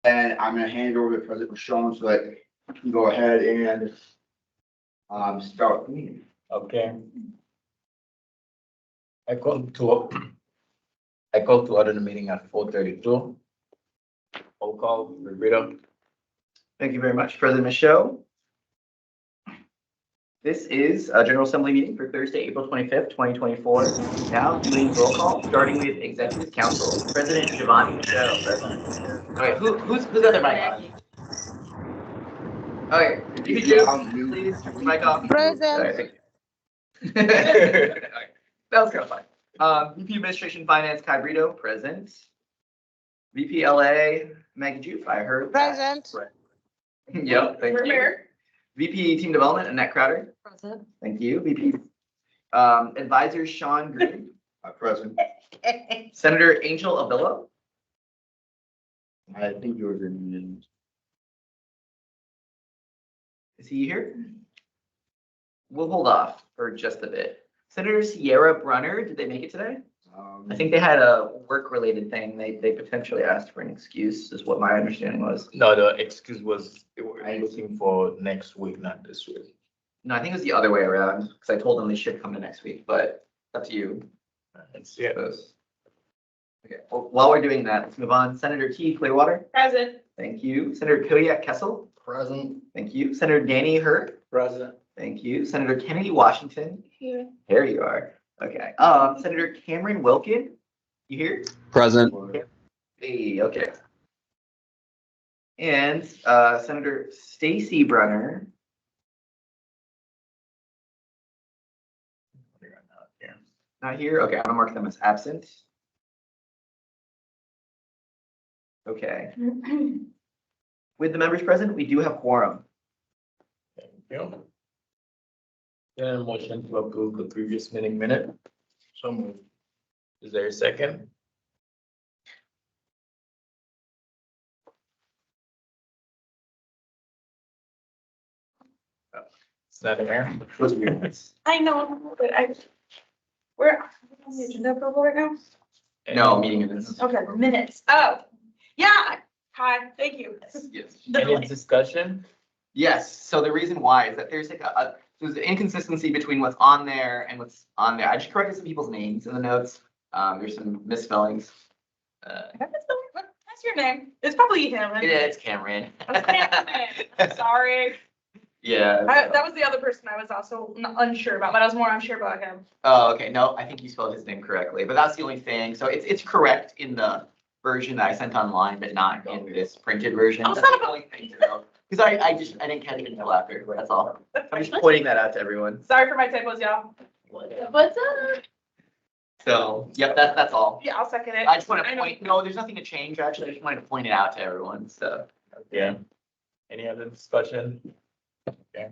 And I'm gonna hand it over to President Michonne so that you can go ahead and start the meeting. Okay. I call to order the meeting at 4:32. Roll call, Rita. Thank you very much, President Michaud. This is a General Assembly meeting for Thursday, April 25th, 2024. Now doing roll call, starting with Executive Council, President Giovanni Michaud, President. All right, who's got their mic on? Okay, if you do, please turn your mic off. Present. All right, thank you. All right, that was kind of fun. VP Administration Finance, Kai Brito, present. VP LA, Maggie Jupe, I heard. that. Present. Yep, thank you. VP Team Development, Annette Crowder. Present. Thank you. VP Advisor Sean Green. President, Senator Angel Avillo. I think yours are muted. Is he here? We'll hold off for just a bit. Senator Sierra Brunner, did they make it today? I think they had a work-related thing. They potentially asked for an excuse, is what my understanding was. No, the excuse was they were looking for next week, not this week. No, I think it was the other way around, because I told them they should come to next week, but up to you. Let's see it. Okay, well, while we're doing that, let's move on. Senator T. Clearwater. Present. Thank you. Senator Kodiak Kessel. Present. Thank you. Senator Danny Hurt. President. Thank you. Senator Kennedy Washington. Here. There you are. Okay. Senator Cameron Wilkin. You here? Present. Hey, okay. And Senator Stacy Brunner. Not here. Okay, I'm gonna mark them as absent. Okay. With the members present, we do have quorum. Thank you. Then motion to approve the previous meeting minute. So moved. Is there a second? Is that there? Those are your minutes. I know, but we're on the agenda approval right now? No, meeting minutes. Okay, minutes. Oh, yeah. Hi, thank you. Yes. Any discussion? Yes, so the reason why is that there's like there's an inconsistency between what's on there and what's on there. I just corrected some people's names in the notes. There's some misspellings. What's your name? It's probably him. Yeah, it's Cameron. It's Cameron. I'm sorry. Yeah. That was the other person I was also unsure about, but I was more unsure about him. Oh, okay. No, I think you spelled his name correctly, but that's the only thing. So it's correct in the version that I sent online, but not in this printed version. Oh, That's son of the a- only thing to know. Because I didn't catch it until after. That's all. I'm just pointing that out to everyone. Sorry for my typos, y'all. What's up? So, yep, that's all. Yeah, I'll second it. I just want to know. point, no, there's nothing to change, actually. I just wanted to point it out to everyone, so. Yeah. Any other discussion? Okay.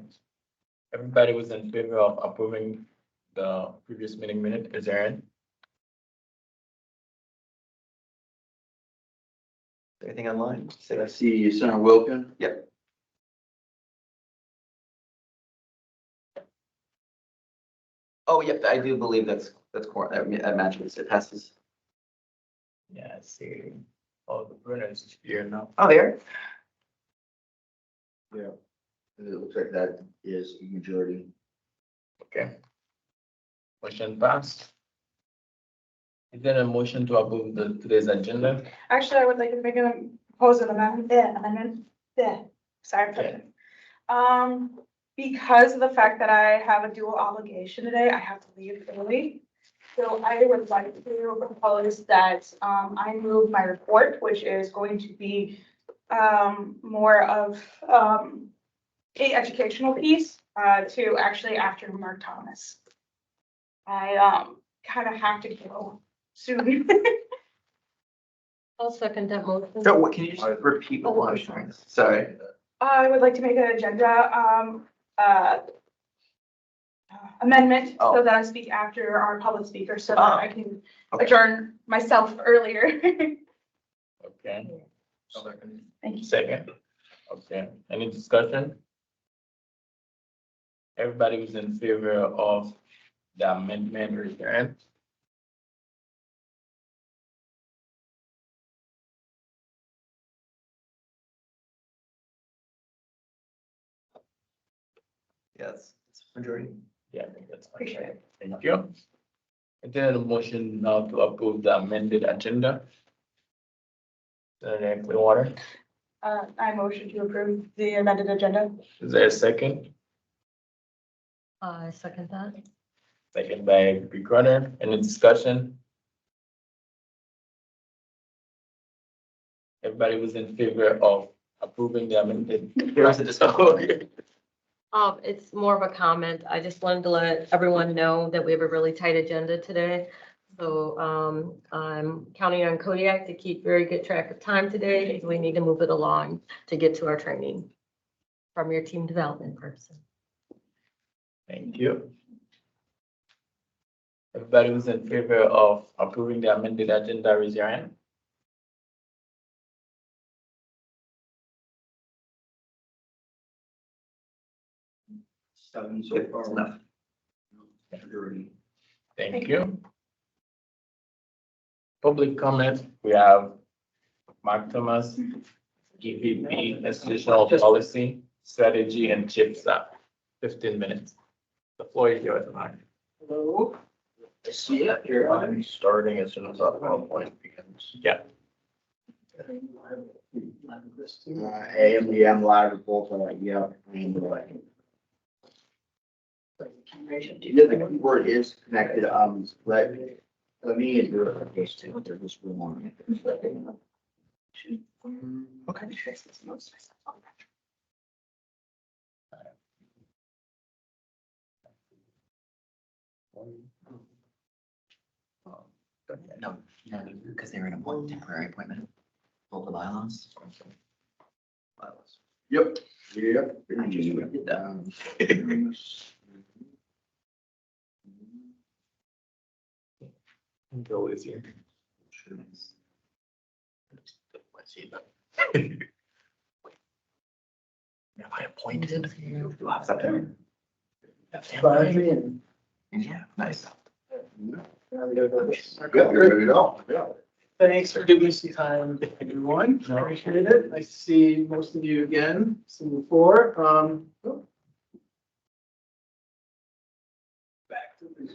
Everybody was in favor of approving the previous meeting minute. Is there any? Anything online? I see Senator Wilkin. Yep. Oh, yep, I do believe that's that matches. It passes. Yeah, I see. Oh, the printer is here now. Oh, there. Yeah. It looks like that is a majority. Okay. Motion passed. Is there a motion to approve today's agenda? Actually, I would like to make a propose an amendment. Sorry. Okay. Because of the fact that I have a dual obligation today, I have to leave early. So I would like to propose that I move my report, which is going to be more of a educational piece to actually after Mark Thomas. I kind of have to go soon. I'll second that motion. So what, can you just repeat what I was trying to, sorry. I would like to make an agenda amendment so that I speak after our public speaker so that I can Okay. adjourn myself earlier. Okay. Thank you. Second. Okay. Any discussion? Everybody was in favor of the amendment returned. Yes, it's majority. Yeah, I think that's fine. Appreciate it. Thank you. And then a motion now to approve the amended agenda. Senator Clearwater, I motion to approve the amended agenda. is there a second? I second that. Second by Big Runner, any discussion? Everybody was in favor of approving the amended. There was a discussion. It's more of a comment. I just wanted to let everyone know that we have a really tight agenda today. So, I'm counting on Kodiak to keep very good track of time today, because we need to move it along to get to our training from your team development person. Thank you. Everybody was in favor of approving the amended agenda, raise your hand. Seven so Good, far. that's enough. Majority. Thank you. Public comment, we have Mark Thomas, EVP, Institutional Policy, Strategy and CHIPS Act, 15 minutes. The floor is yours, Mark. Hello. I see it here. I'm starting as soon as that PowerPoint begins. Yeah. AMDM live both are like, yeah, and like. Yeah, the keyboard is connected, let me do it like this too, they're just one. Okay. No, because they were in a one temporary appointment. Both the bylaws. Bylaws. Yep. Yep. I just did that. Bill is here. Let's see that. Am I appointed? You have something? Yeah, nice. Good, ready to go, yeah. Thanks for giving me some time, everyone. Appreciate it. Nice to see most of you again, seen before. Back to this.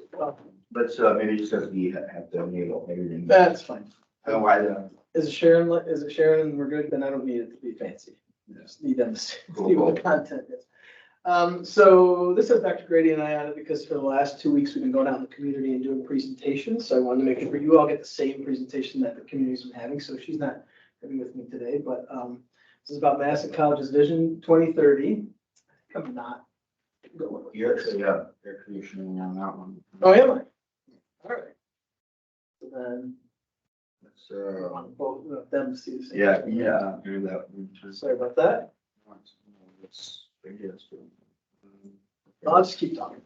Let's, maybe just as we have to enable everything. That's fine. Otherwise, Is it Sharon and we're good? Then I don't need it to be fancy. Just need them to see what the content is. So this is Dr. Grady and I on it because for the last 2 weeks, we've been going out in the community and doing presentations. So I wanted to make sure you all get the same presentation that the community's been having. So she's not going to be with me today, but this is about Madison College's Vision 2030. I'm not going with you're yours. actually, yeah, air conditioning on that one. Oh, am I? All right. So then Let's, I want both of them to see the same. yeah, do that. one too. Sorry about that. Let's bring this to- I'll just keep talking.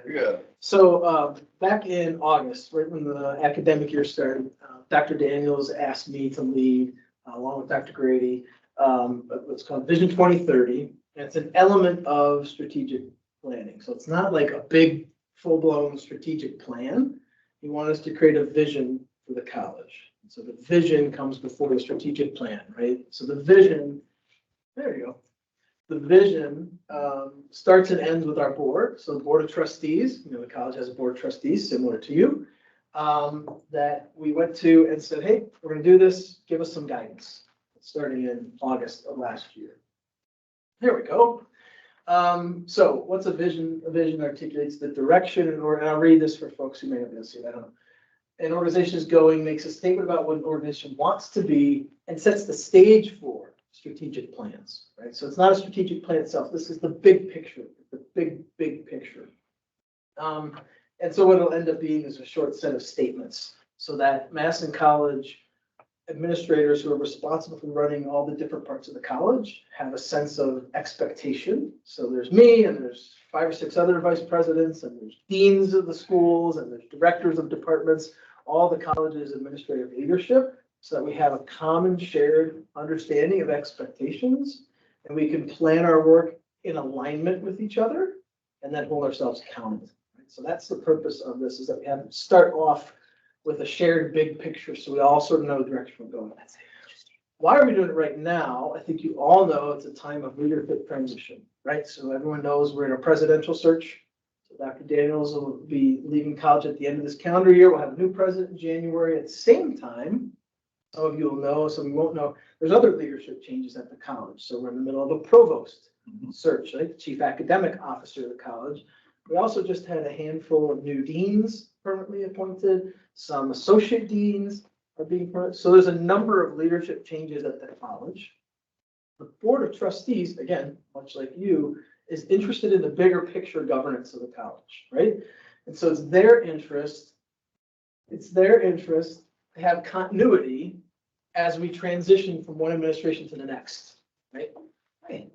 Yeah. So back in August, right when the academic year started, Dr. Daniels asked me to lead, along with Dr. Grady, what's called Vision 2030. And it's an element of strategic planning. So it's not like a big, full-blown strategic plan. He wanted us to create a vision for the college. So the vision comes before the strategic plan, right? So the vision, there you go. The vision starts and ends with our board. So the board of trustees, the college has a board of trustees similar to you, that we went to and said, hey, we're going to do this. Give us some guidance. Starting in August of last year. There we go. So what's a vision? A vision articulates the direction, and I'll read this for folks who may not be able to see it. I don't know. An organization is going, makes a statement about what an organization wants to be, and sets the stage for strategic plans, right? So it's not a strategic plan itself. This is the big picture, the big picture. And so what it'll end up being is a short set of statements so that Madison College administrators who are responsible for running all the different parts of the college have a sense of expectation. So there's me and there's 5 or 6 other vice presidents and there's deans of the schools and there's directors of departments, all the college's administrative leadership, so that we have a common shared understanding of expectations and we can plan our work in alignment with each other and then hold ourselves accountable. Right? So that's the purpose of this, is that we have to start off with a shared big picture so we all sort of know the direction we're going. Why are we doing it right now? I think you all know it's a time of leadership transition, right? So everyone knows we're in a presidential search. So Dr. Daniels will be leaving college at the end of this calendar year. We'll have a new president in January. At the same time, some of you will know, some won't know, there's other leadership changes at the college. So we're in the middle of a provost search, right? The chief academic officer of the college. We also just had a handful of new deans permanently appointed, some associate deans are being put. So there's a number of leadership changes at the college. The board of trustees, again, much like you, is interested in the bigger picture governance of the college, right? And so it's their interest to have continuity as we transition from one administration to the next, right? Right.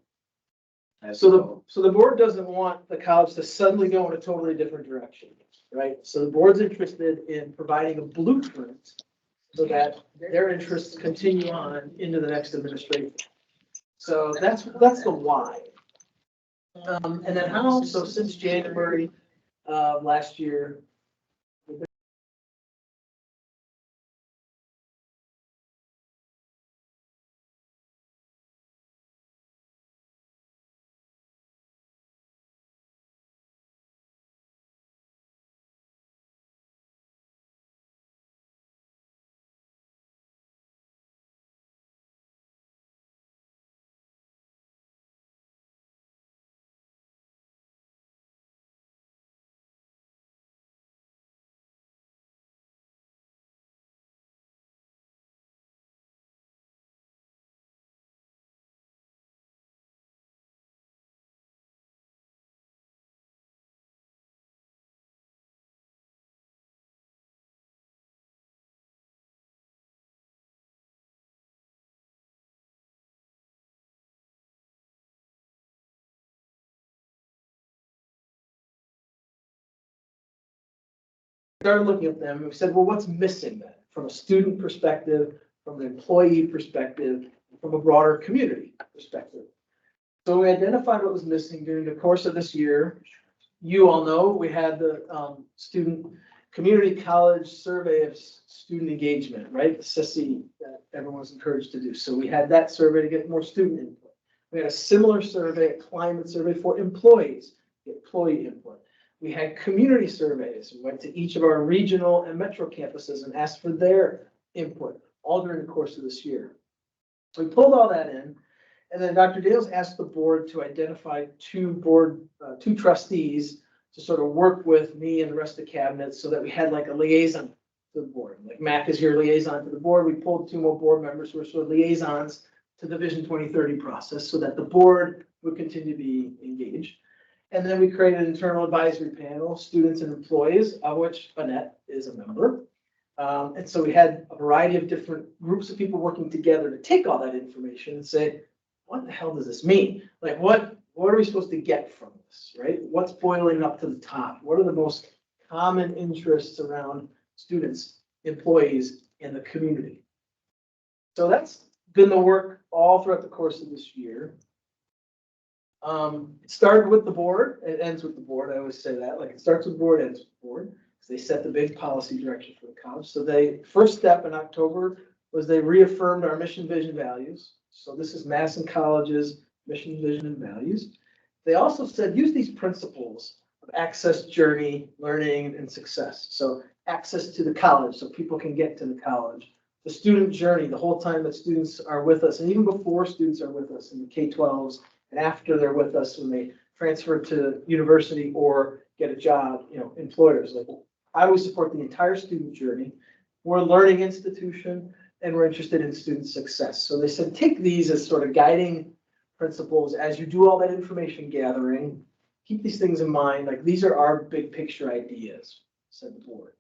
So the board doesn't want the college to suddenly go in a totally different direction, right? So the board's interested in providing a blueprint so that their interests continue on into the next administration. So that's the why. And then how, so since January of last year, started looking at them and we said, well, what's missing then from a student perspective, from an employee perspective, from a broader community perspective? So we identified what was missing during the course of this year. You all know we had the student community college survey of student engagement, right? The SISI that everyone was encouraged to do. So we had that survey to get more student input. We had a similar survey, a climate survey for employees, employee input. We had community surveys. We went to each of our regional and metro campuses and asked for their input all during the course of this year. So we pulled all that in. And then Dr. Dales asked the board to identify two trustees to sort of work with me and the rest of the cabinet so that we had like a liaison to the board. Like Mac is your liaison to the board. We pulled two more board members who are sort of liaisons to the Vision 2030 process so that the board would continue to be engaged. And then we created an internal advisory panel, students and employees, of which Annette is a member. And so we had a variety of different groups of people working together to take all that information and say, what the hell does this mean? Like, what are we supposed to get from this, right? What's boiling up to the top? What are the most common interests around students, employees, and the community? So that's been the work all throughout the course of this year. It started with the board, it ends with the board. I always say that, like it starts with the board, ends with the board. Because they set the big policy direction for the college. So first step in October was they reaffirmed our mission, vision, values. So this is Madison College's mission, vision, and values. They also said, use these principles of access, journey, learning, and success. So access to the college, so people can get to the college. The student journey, the whole time that students are with us, and even before students are with us in the K-12s, and after they're with us when they transfer to university or get a job, employers. Like, I always support the entire student journey. We're a learning institution, and we're interested in student success. So they said, take these as sort of guiding principles as you do all that information gathering. Keep these things in mind. Like, these are our big picture ideas, said the board.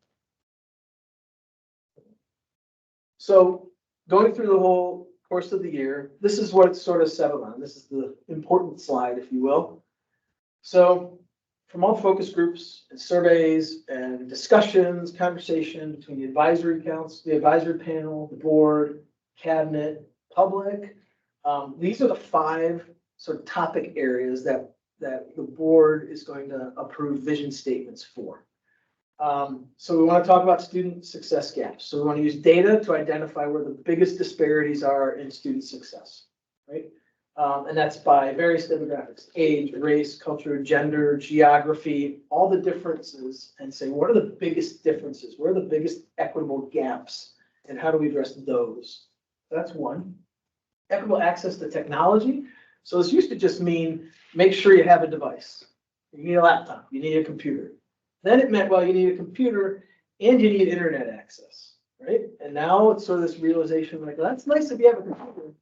So going through the whole course of the year, this is what it's sort of settled on. This is the important slide, if you will. So from all focus groups and surveys and discussions, conversation between the advisory council, the advisory panel, the board, cabinet, public, these are the 5 sort of topic areas that the board is going to approve vision statements for. So we want to talk about student success gaps. So we want to use data to identify where the biggest disparities are in student success, right? And that's by various demographics, age, race, culture, gender, geography, all the differences, and say, what are the biggest differences? Where are the biggest equitable gaps? And how do we address those? That's one. Equitable access to technology. So this used to just mean, make sure you have a device. You need a laptop, you need a computer. Then it meant, well, you need a computer and you need internet access, right? And now it's sort of this realization like, well, that's nice if you have a computer.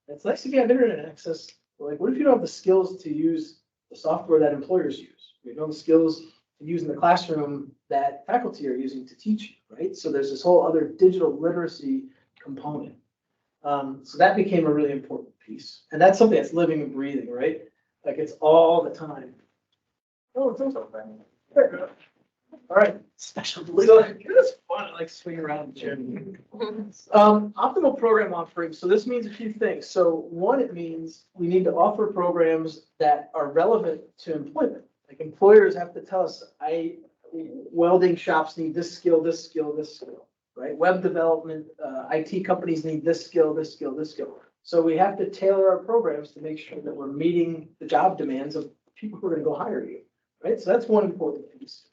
It's nice if you have internet access. But like, what if you don't have the skills to use the software that employers use? You don't have the skills to use in the classroom that faculty are using to teach you, right? So there's this whole other digital literacy component. So that became a really important piece. And that's something that's living and breathing, right? Like it's all the time. Oh, it's also fun. All right, special delivery. It was fun. I like swinging around the chair. Optimal program offering. So this means a few things. So one, it means we need to offer programs that are relevant to employment. Like employers have to tell us, welding shops need this skill, this skill, this skill, right? Web development, IT companies need this skill, this skill, this skill. So we have to tailor our programs to make sure that we're meeting the job demands of people who are going to go hire you, right? So that's one important piece.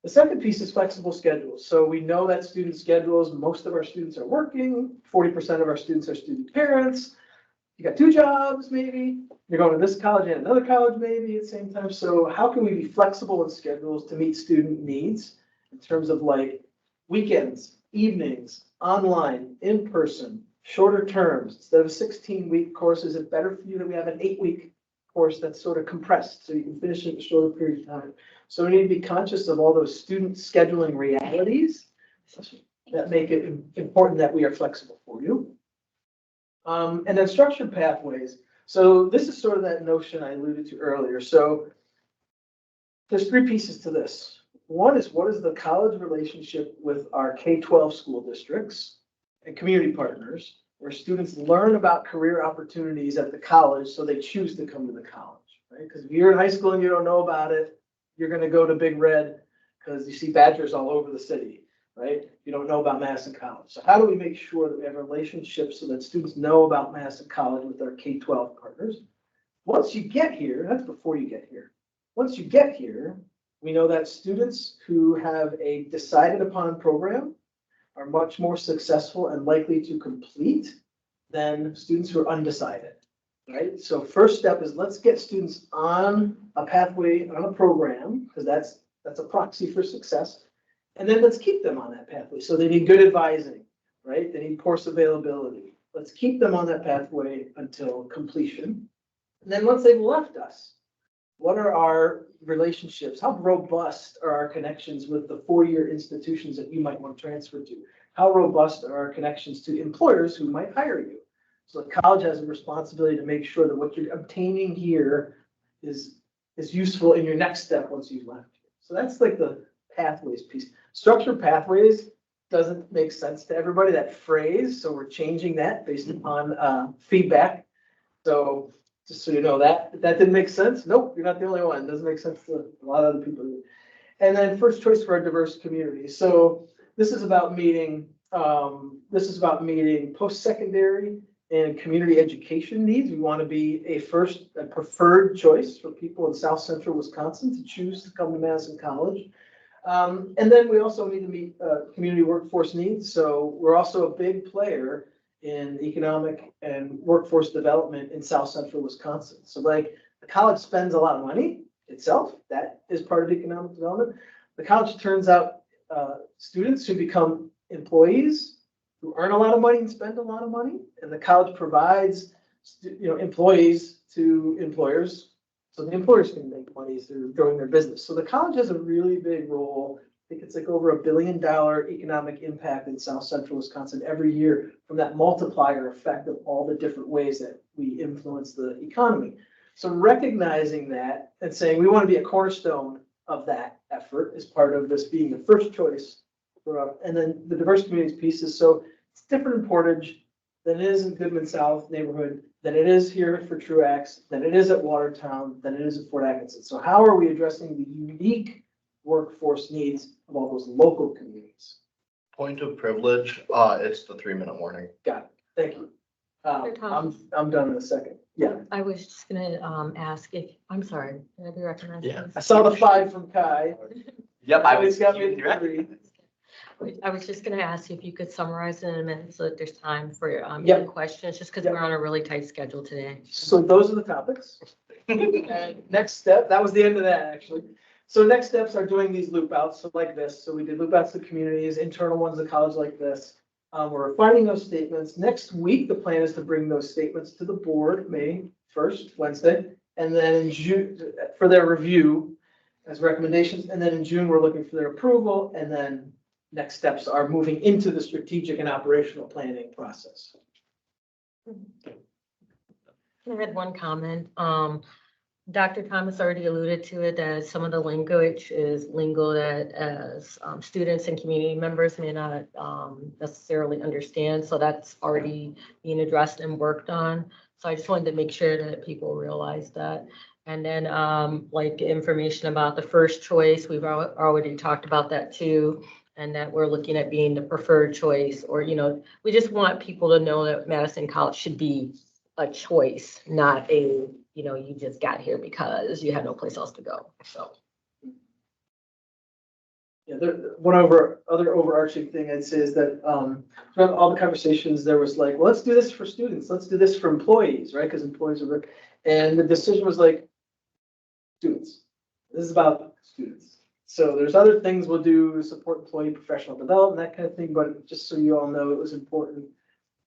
The second piece is flexible schedules. So we know that student schedules, most of our students are working, 40% of our students are student parents. You got 2 jobs, maybe. You're going to this college and another college, maybe at the same time. So how can we be flexible in schedules to meet student needs in terms of like weekends, evenings, online, in person, shorter terms? Instead of a 16-week course, is it better for you that we have an 8-week course that's sort of compressed so you can finish it in a shorter period of time? So we need to be conscious of all those student scheduling realities that make it important that we are flexible for you. And then structured pathways. So this is sort of that notion I alluded to earlier. So there's 3 pieces to this. One is, what is the college relationship with our K-12 school districts and community partners, where students learn about career opportunities at the college so they choose to come to the college, right? Because if you're in high school and you don't know about it, you're going to go to Big Red because you see badgers all over the city, right? You don't know about Madison College. So how do we make sure that we have relationships so that students know about Madison College with our K-12 partners? Once you get here, that's before you get here. Once you get here, we know that students who have a decided upon program are much more successful and likely to complete than students who are undecided. Right. So first step is, let's get students on a pathway, on a program, because that's a proxy for success. And then let's keep them on that pathway. So they need good advising, right? They need course availability. Let's keep them on that pathway until completion. And then once they've left us, what are our relationships? How robust are our connections with the 4-year institutions that you might want to transfer to? How robust are our connections to employers who might hire you? So the college has a responsibility to make sure that what you're obtaining here is useful in your next step once you've left. So that's like the pathways piece. Structured pathways doesn't make sense to everybody, that phrase. So we're changing that based upon feedback. So just so you know that didn't make sense. Nope, you're not the only one. It doesn't make sense to a lot of other people. And then first choice for our diverse community. So this is about meeting post-secondary and community education needs. We want to be a preferred choice for people in South Central Wisconsin to choose to come to Madison College. And then we also need to meet community workforce needs. So we're also a big player in economic and workforce development in South Central Wisconsin. So like the college spends a lot of money itself. That is part of economic development. The college turns out students who become employees who earn a lot of money and spend a lot of money, and the college provides, employees to employers, so the employers can make money through growing their business. So the college has a really big role. I think it's like over $1 billion economic impact in South Central Wisconsin every year from that multiplier effect of all the different ways that we influence the economy. So recognizing that and saying we want to be a cornerstone of that effort as part of this being the first choice. And then the diverse communities pieces. So it's different in Portage than it is in Goodman South neighborhood, than it is here for Truax, than it is at Watertown, than it is at Fort Atkinson. So how are we addressing the unique workforce needs of all those local communities. Point of privilege, it's the 3-minute warning. Got it. Thank you. Dr. Thomas? I'm done in a second. Yeah, I was just gonna, ask if, I'm sorry, did I be recognized? Yeah. I saw the 5 from Kai. Yep, I Always was. got me at 3. I was just gonna ask if you could summarize it in a minute so that there's time for your, Yep. any questions, just because Yep. we're on a really tight schedule today. So those are the topics. And next step, that was the end of that, actually. So next steps are doing these loop outs, so like this. So we did loop outs to communities, internal ones to college like this. We're refining those statements. Next week, the plan is to bring those statements to the board, May 1st, Wednesday. And then in June, for their review as recommendations. And then in June, we're looking for their approval. And then next steps are moving into the strategic and operational planning process. I had one comment. Dr. Thomas already alluded to it, that some of the language is lingo that as students and community members may not necessarily understand. So that's already being addressed and worked on. So I just wanted to make sure that people realize that. And then like information about the first choice, we've already talked about that too. And that we're looking at being the preferred choice, or, you know, we just want people to know that Madison College should be a choice, not a, you know, you just got here because you had no place else to go. So. Yeah, other overarching thing I'd say is that throughout all the conversations, there was like, well, let's do this for students, let's do this for employees, right? Because employees are, and the decision was like, students. This is about students. So there's other things we'll do, support employee professional development, that kind of thing, but just so you all know, it was important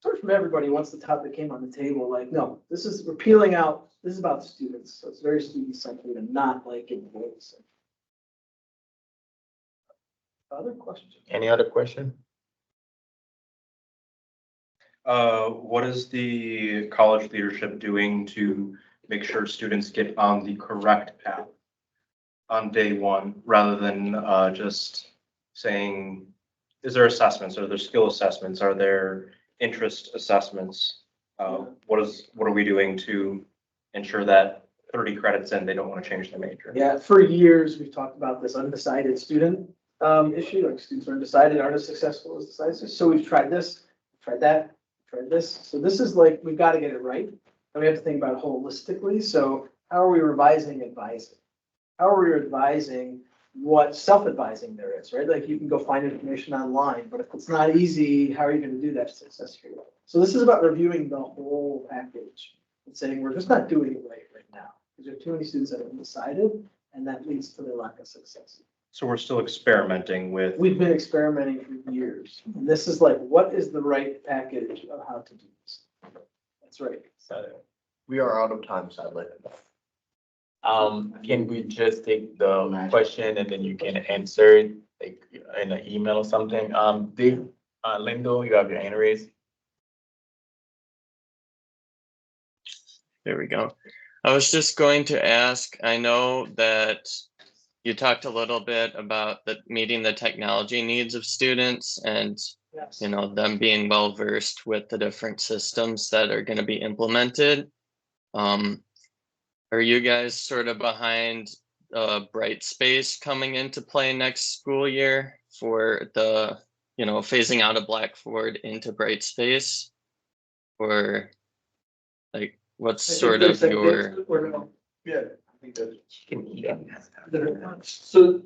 sort of from everybody once the topic came on the table, like, no, this is, we're peeling out, this is about students. So it's very student-centered and not like employees. Other questions? Any other question? What is the college leadership doing to make sure students get on the correct path on day one, rather than just saying, is there assessments, are there skill assessments, are there interest assessments? What are we doing to ensure that 30 credits in, they don't want to change their major? Yeah, for years, we've talked about this undecided student issue, like students are undecided, aren't as successful as decided. So we've tried this, tried that, tried this. So this is like, we've got to get it right. And we have to think about it holistically. So how are we revising advising? How are we advising what self-advising there is, right? Like you can go find information online, but if it's not easy, how are you going to do that successfully? So this is about reviewing the whole package and saying, we're just not doing it right now. Because there are too many students that are undecided, and that leads to their lack of success. So we're still experimenting with. We've been experimenting for years. And this is like, what is the right package of how to do this? That's right. So, We are out of time, sadly. can we just take the question and then you can answer it like in an email or something? Dave, Lindo, you have your hand raised. There we go. I was just going to ask, I know that you talked a little bit about meeting the technology needs of students and, Yes. you know, them being well versed with the different systems that are going to be implemented. Are you guys sort of behind Brightspace coming into play next school year for the, you know, phasing out of Blackboard into Brightspace? Or like, what's sort of your, Yeah, I think that's. So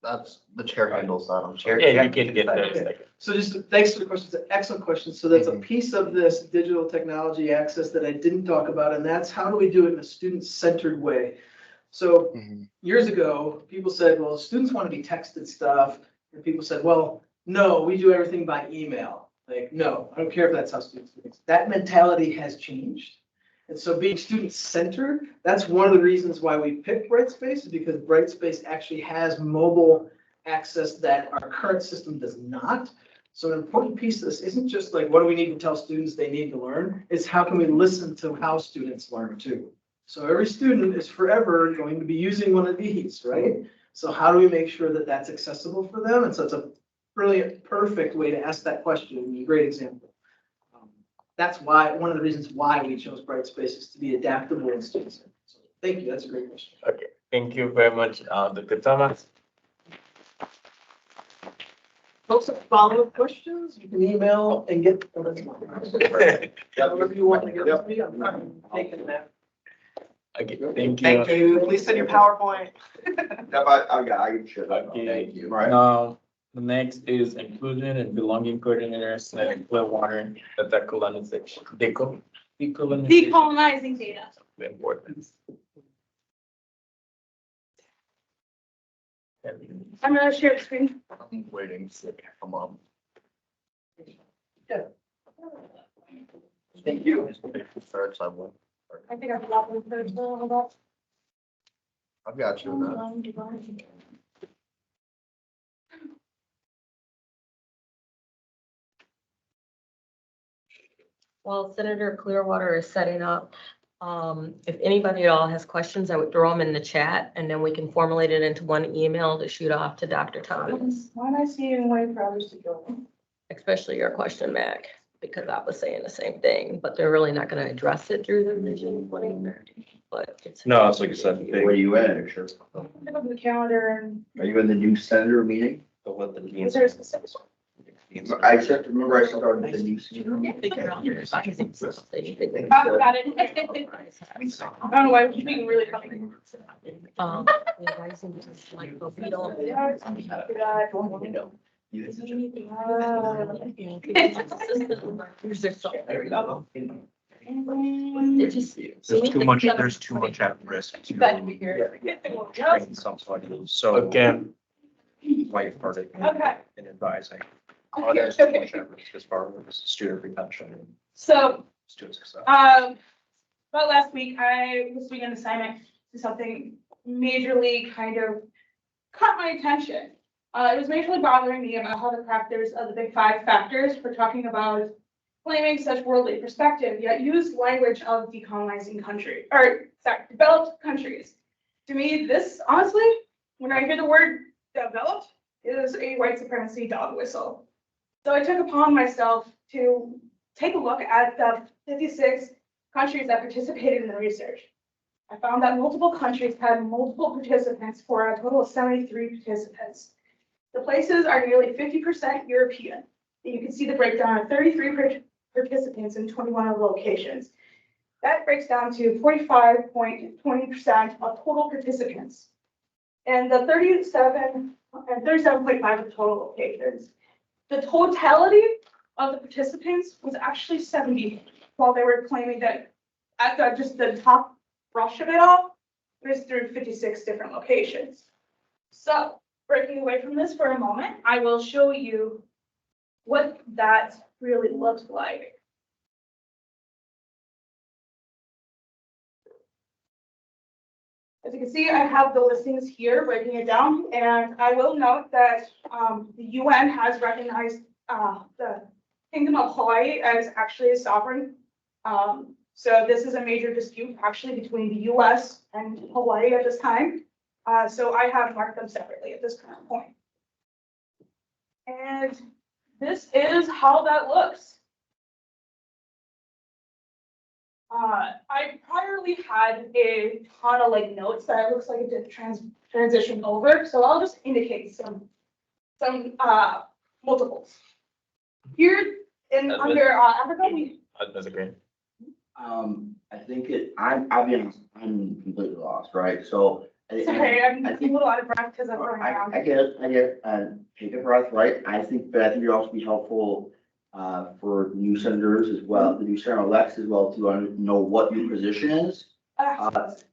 That's the chair handles that, I'm sorry. Yeah, you can get there. So just thanks for the question. It's an excellent question. So that's a piece of this digital technology access that I didn't talk about, and that's how do we do it in a student-centered way? So years ago, people said, well, students want to be texted stuff. And people said, well, no, we do everything by email. Like, no, I don't care if that's how students do things. That mentality has changed. And so being student-centered, that's one of the reasons why we picked Brightspace, is because Brightspace actually has mobile access that our current system does not. So an important piece of this isn't just like, what do we need to tell students they need to learn? It's how can we listen to how students learn too? So every student is forever going to be using one of these, right? So how do we make sure that that's accessible for them? And so it's a brilliant, perfect way to ask that question. A great example. That's why, one of the reasons why we chose Brightspace is to be adaptable and student-centered. So thank you, that's a great question. Okay, Thank you very much, Dr. Thomas. Folks, have follow-up questions, you can email and get. Whatever you want to get with me, I'm taking that. Okay, thank you. Thank you. Please send your PowerPoint. Yeah, I can share that. Okay. Thank you. Right. Now, the next is inclusion and belonging coordinators at Clearwater, the colonization, decolonization. Decolonizing data. The importance. I'm gonna share the screen. I'm waiting to come on. Thank you. Start someone. I think I forgot one first, hold up. I've got you. man. While Senator Clearwater is setting up, if anybody at all has questions, I would throw them in the chat and then we can formulate it into one email to shoot off to Dr. Thomas, Why am I seeing wait for others to go? especially your question, Mac, because I was saying the same thing, but they're really not gonna address it through the Vision 2030. But it's. No, it's like you said, Where are you at, sure? Pick up the calendar and Are you in the new senator meeting? What the is deans. there a specific? I said, remember I said our the new senator? Figure out your advising stuff that you think they- Talk about it. I don't know why we're being really funny. The advising is like, but we don't. There we go. It just. There's too much at risk to Glad to be here. train somebody, so Okay, lighthearted Okay. in advising. Okay, There's too okay. much at risk as far as student retention and So, student success. about last week, I was doing an assignment to something majorly kind of caught my attention. It was majorly bothering me about how the crafters of the big five factors for talking about claiming such worldly perspective, yet use language of decolonizing country, or sorry, developed countries. To me, this honestly, when I hear the word developed, is a white supremacy dog whistle. So I took upon myself to take a look at the 56 countries that participated in the research. I found that multiple countries had multiple participants for a total of 73 participants. The places are nearly 50% European. And you can see the breakdown of 33 participants in 21 of the locations. That breaks down to 45.20% of total participants. And the 37 and 37.5 of the total locations. The totality of the participants was actually 70, while they were claiming that at just the top brush of it all, it was through 56 different locations. So breaking away from this for a moment, I will show you what that really looks like. As you can see, I have the listings here, breaking it down, and I will note that the UN has recognized the Kingdom of Hawaii as actually a sovereign. So this is a major dispute actually between the US and Hawaii at this time. So I have marked them separately at this current point. And this is how that looks. I priorly had a ton of like notes that it looks like it did transition over, so I'll just indicate some multiples. Here in That's under Africa, we that's okay. I think I'll be honest, I'm completely lost, right? So. sorry, I'm I a think- little out of breath because I'm running around. I get it, take a breath, right? But I think it'd also be helpful, for new senators as well, the new senator elects as well, to know what your position is.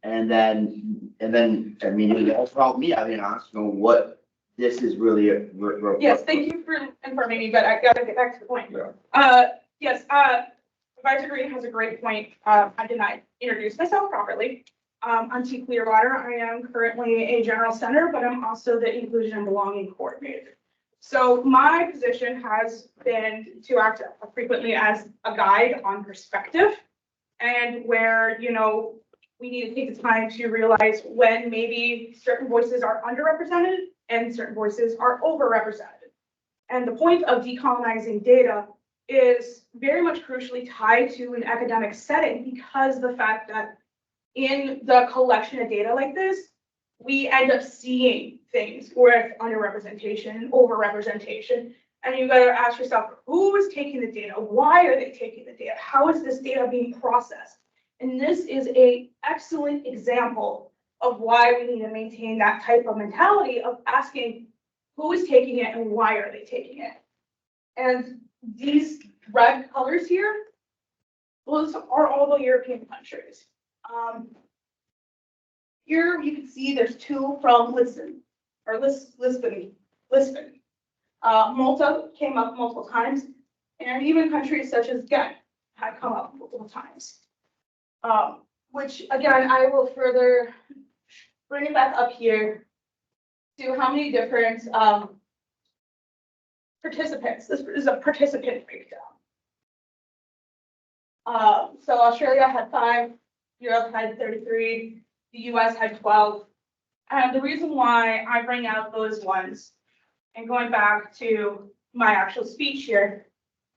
And then, I mean, it would also help me, I'll be honest, know what this is really. Yes, thank you for informing me, but I gotta get back to the point. Yeah. Yes, Advisor Green has a great point. I did not introduce myself properly. I'm T. Clearwater. I am currently a general senator, but I'm also the inclusion and belonging coordinator. So my position has been to act frequently as a guide on perspective and where, you know, we need to take the time to realize when maybe certain voices are underrepresented and certain voices are overrepresented. And the point of decolonizing data is very much crucially tied to an academic setting because the fact that in the collection of data like this, we end up seeing things where it's underrepresentation and overrepresentation. And you gotta ask yourself, who is taking the data? Why are they taking the data? How is this data being processed? And this is an excellent example of why we need to maintain that type of mentality of asking who is taking it and why are they taking it? And these red colors here, those are all the European countries. Here you can see there's two from Lisbon. Malta came up multiple times, and even countries such as Ghent had come up multiple times. Which again, I will further bring it back up here to how many different participants. This is a participant breakdown. So Australia had 5, Europe had 33, the US had 12. And the reason why I bring out those ones, and going back to my actual speech here,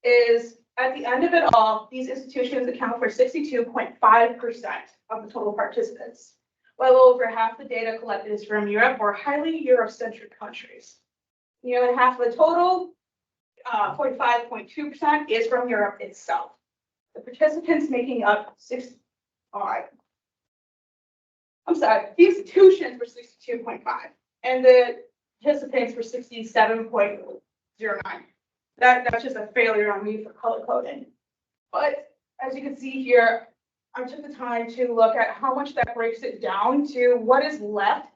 is at the end of it all, these institutions account for 62.5% of the total participants. Well over half the data collected is from Europe or highly Eurocentric countries. Nearly half of the total, 45.2%, is from Europe itself. The participants making up the institutions were 62.5, and the participants were 67.09. That's just a failure on me for color coding. But as you can see here, I took the time to look at how much that breaks it down to what is left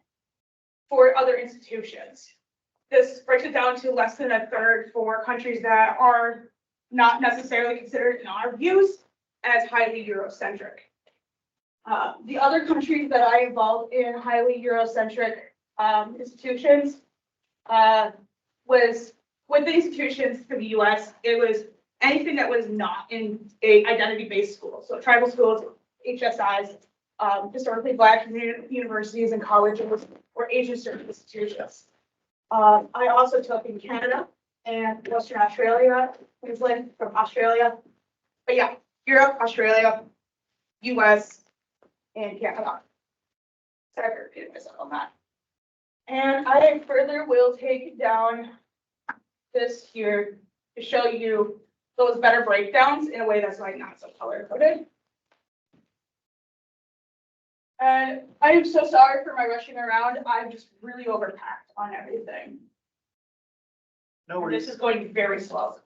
for other institutions. This breaks it down to less than a third for countries that are not necessarily considered, in our views, as highly Eurocentric. The other countries that I involved in highly Eurocentric institutions was with the institutions for the US, it was anything that was not in a identity-based school. So tribal schools, HSIs, historically Black universities and colleges, or Asian-served institutions. I also took in Canada and Western Australia, Queensland from Australia. But yeah, Europe, Australia, US, and Canada. Sorry for repeating myself on that. And I further will take down this here to show you those better breakdowns in a way that's like not so color coded. And I am so sorry for my rushing around. I'm just really overpacked on everything. No worries. This is going very slowly.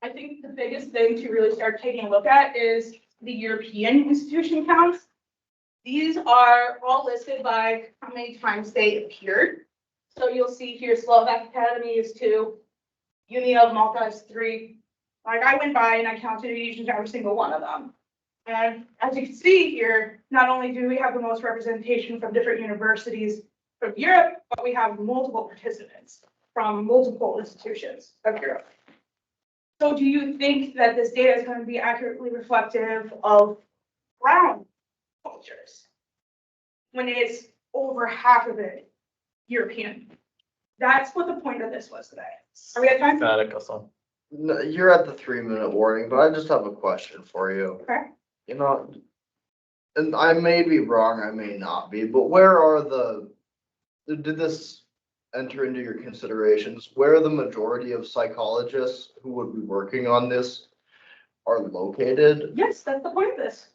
I think the biggest thing to really start taking a look at is the European institution counts. These are all listed by how many times they appeared. So you'll see here Slovak Academy is 2, Uni of Malta is 3. Like I went by and I counted each and every single one of them. And as you can see here, not only do we have the most representation from different universities from Europe, but we have multiple participants from multiple institutions of Europe. So do you think that this data is going to be accurately reflective of brown cultures when it's over half of it European? That's what the point of this was today. Are we at time? No, you're at the 3-minute warning, but I just have a question for you. Okay. You know, and I may be wrong, I may not be, but where are did this enter into your considerations? Where the majority of psychologists who would be working on this are located? Yes, that's the point of this.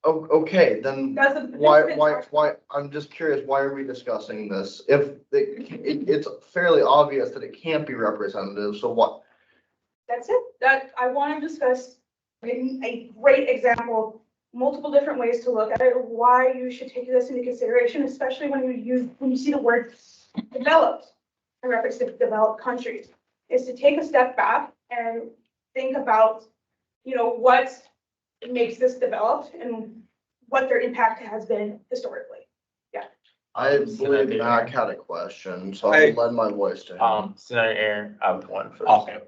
Okay, then That's the why, I'm just curious, why are we discussing this? If it's fairly obvious that it can't be representative, so what? That's it. That I want to discuss in a great example, multiple different ways to look at it, why you should take this into consideration, especially when you see the word developed in reference to developed countries, is to take a step back and think about, what makes this developed and what their impact has been historically. Yeah. I believe Mac had a question, so I'll lend my voice to him. Senator Aaron, I have one first. Okay.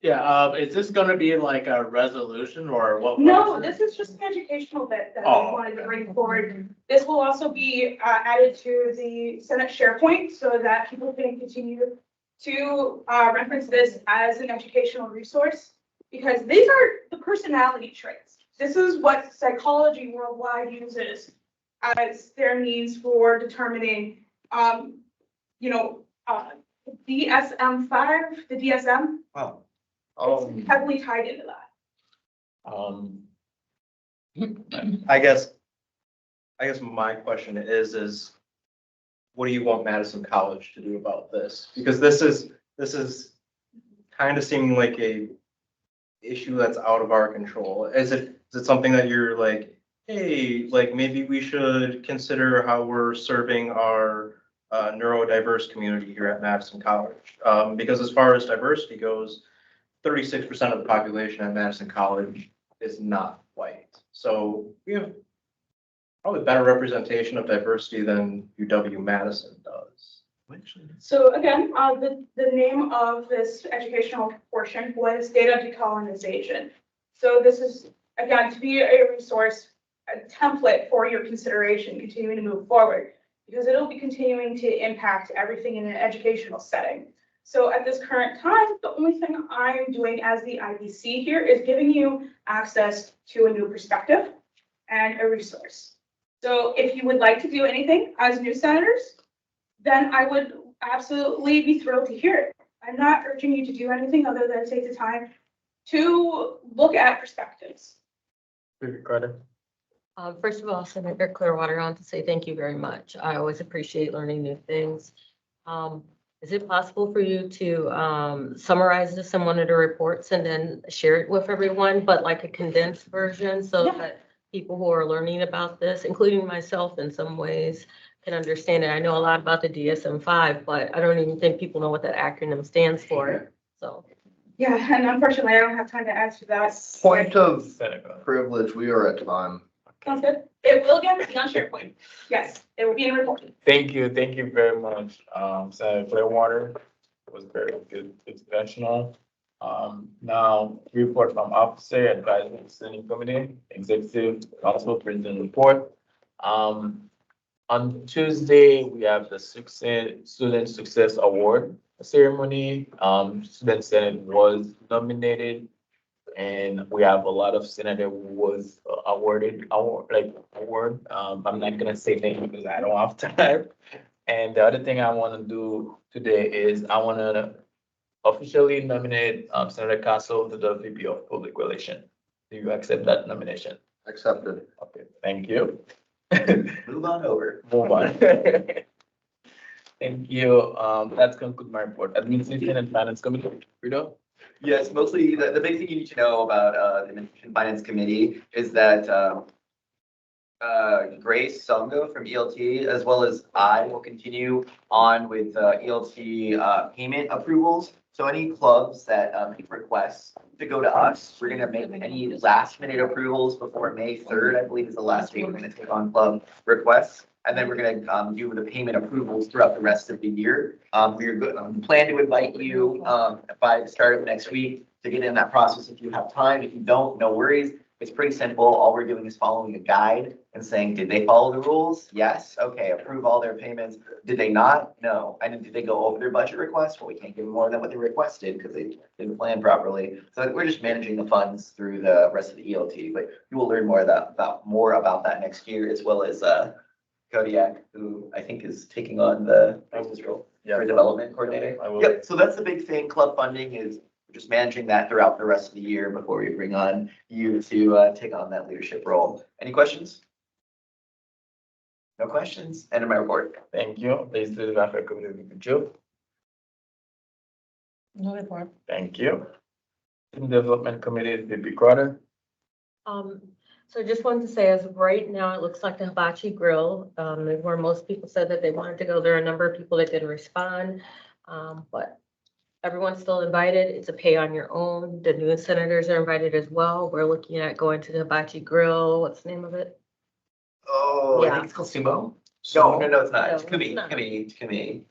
Yeah, is this gonna be like a resolution or what? No, this is just an educational bit that I wanted to bring forward. This will also be added to the Senate SharePoint so that people can continue to reference this as an educational resource, because these are the personality traits. this is what psychology worldwide uses as their means for determining, you know, DSM-5, the DSM, Wow. it's heavily tied into that. I guess my question is what do you want Madison College to do about this? Because this is kind of seeming like a issue that's out of our control. Is it something that you're like, hey, like maybe we should consider how we're serving our neurodiverse community here at Madison College? Because as far as diversity goes, 36% of the population at Madison College is not white. So we have probably better representation of diversity than UW-Madison does. So again, the name of this educational portion was data decolonization. So this is, again, to be a resource, a template for your consideration, continuing to move forward, because it'll be continuing to impact everything in an educational setting. So at this current time, the only thing I'm doing as the IBC here is giving you access to a new perspective and a resource. So if you would like to do anything as new senators, then I would absolutely be thrilled to hear it. I'm not urging you to do anything other than take the time to look at perspectives. First of all, Senator Clearwater, I want to say thank you very much. I always appreciate learning new things. Is it possible for you to summarize this in one of the reports and then share it with everyone, but like a condensed version so Yeah. that people who are learning about this, including myself in some ways, can understand it? I know a lot about the DSM-5, but I don't even think people know what that acronym stands for. So. Yeah, and unfortunately, I don't have time to answer that. Point of privilege, we are at time. Sounds good. It will again be on SharePoint. Yes, it will be in report. Thank you very much, Senator Clearwater. It was very good, exceptional. Now, report from officer, advisory standing committee, executive council president report. On Tuesday, we have the Student Success Award ceremony. Student Senate was nominated. And we have a lot of senator who was awarded. I'm not gonna say names because I don't have time. And the other thing I wanna do today is I wanna officially nominate Senator Castle to the VP of Public Relations. Do you accept that nomination? Accepted. Okay, thank you. Move on over. Move on. Thank you. That concludes my report. Administration and Finance Committee, Rito? Yes, mostly the big thing you need to know about the Administration Finance Committee is that Grace Songo from ELT, as well as I, will continue on with ELT payment approvals. So any clubs that make requests to go to us, we're gonna make any last minute approvals before May 3rd, I believe is the last date we're gonna take on club requests. And then we're gonna do the payment approvals throughout the rest of the year. We're good, plan to invite you by the start of next week to get in that process if you have time. If you don't, no worries. It's pretty simple. All we're doing is following a guide and saying, did they follow the rules? Yes. Okay, approve all their payments. Did they not? No. And did they go over their budget request? Well, we can't give them more than what they requested because they didn't plan properly. So we're just managing the funds through the rest of the ELT, but you will learn more about that next year, as well as Kodiak, who I think is taking on the role for development coordinator. Yep. So that's the big thing. Club funding is just managing that throughout the rest of the year before we bring on you to take on that leadership role. Any questions? No questions? End of my report. Thank you. Legislative Affairs Committee, Joe. No report. Thank you. Student Development Committee, VP Crowder. So just wanted to say, as of right now, it looks like the Hibachi Grill, where most people said that they wanted to go. There are a number of people that didn't respond, but everyone's still invited. It's a pay on your own. The new senators are invited as well. We're looking at going to the Hibachi Grill. What's the name of it? Oh, I Yeah. think it's called Sumo. So- No, it's not. No, It's it's Kumi. not. Kumi.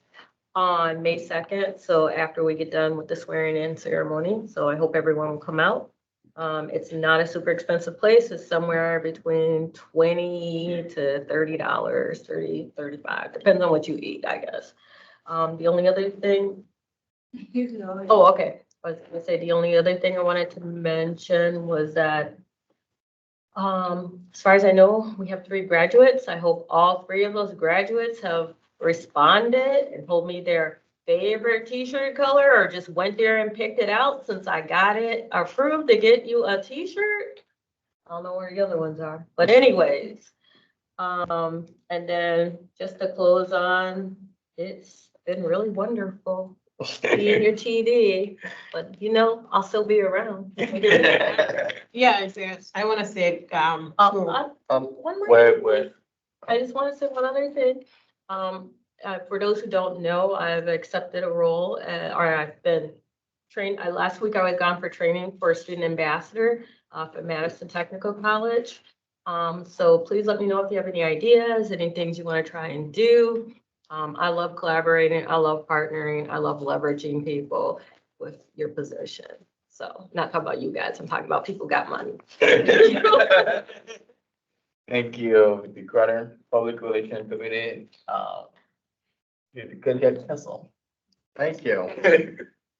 On May 2nd, so after we get done with the swearing in ceremony. So I hope everyone will come out. It's not a super expensive place. It's somewhere between $20 to $30, 30, 35, depends on what you eat, I guess. The only other thing, oh, okay. I was gonna say, the only other thing I wanted to mention was that As far as I know, we have 3 graduates. I hope all 3 of those graduates have responded and told me their favorite t-shirt color or just went there and picked it out since I got it approved to get you a t-shirt. I don't know where the other ones are, but anyways. And then just to close on, it's been really wonderful being your TD, but you know, I'll still be around. Yeah, I want to say, One more Wait, thing. wait. I just want to say one other thing. For those who don't know, I've accepted a role, or I've been trained. Last week I was gone for training for a student ambassador at Madison Technical College. So please let me know if you have any ideas, any things you want to try and do. I love collaborating. I love partnering. I love leveraging people with your position. So not talking about you guys. I'm talking about people got money. Thank you, the Crowder Public Relations Committee. You could get Kessel. Thank you.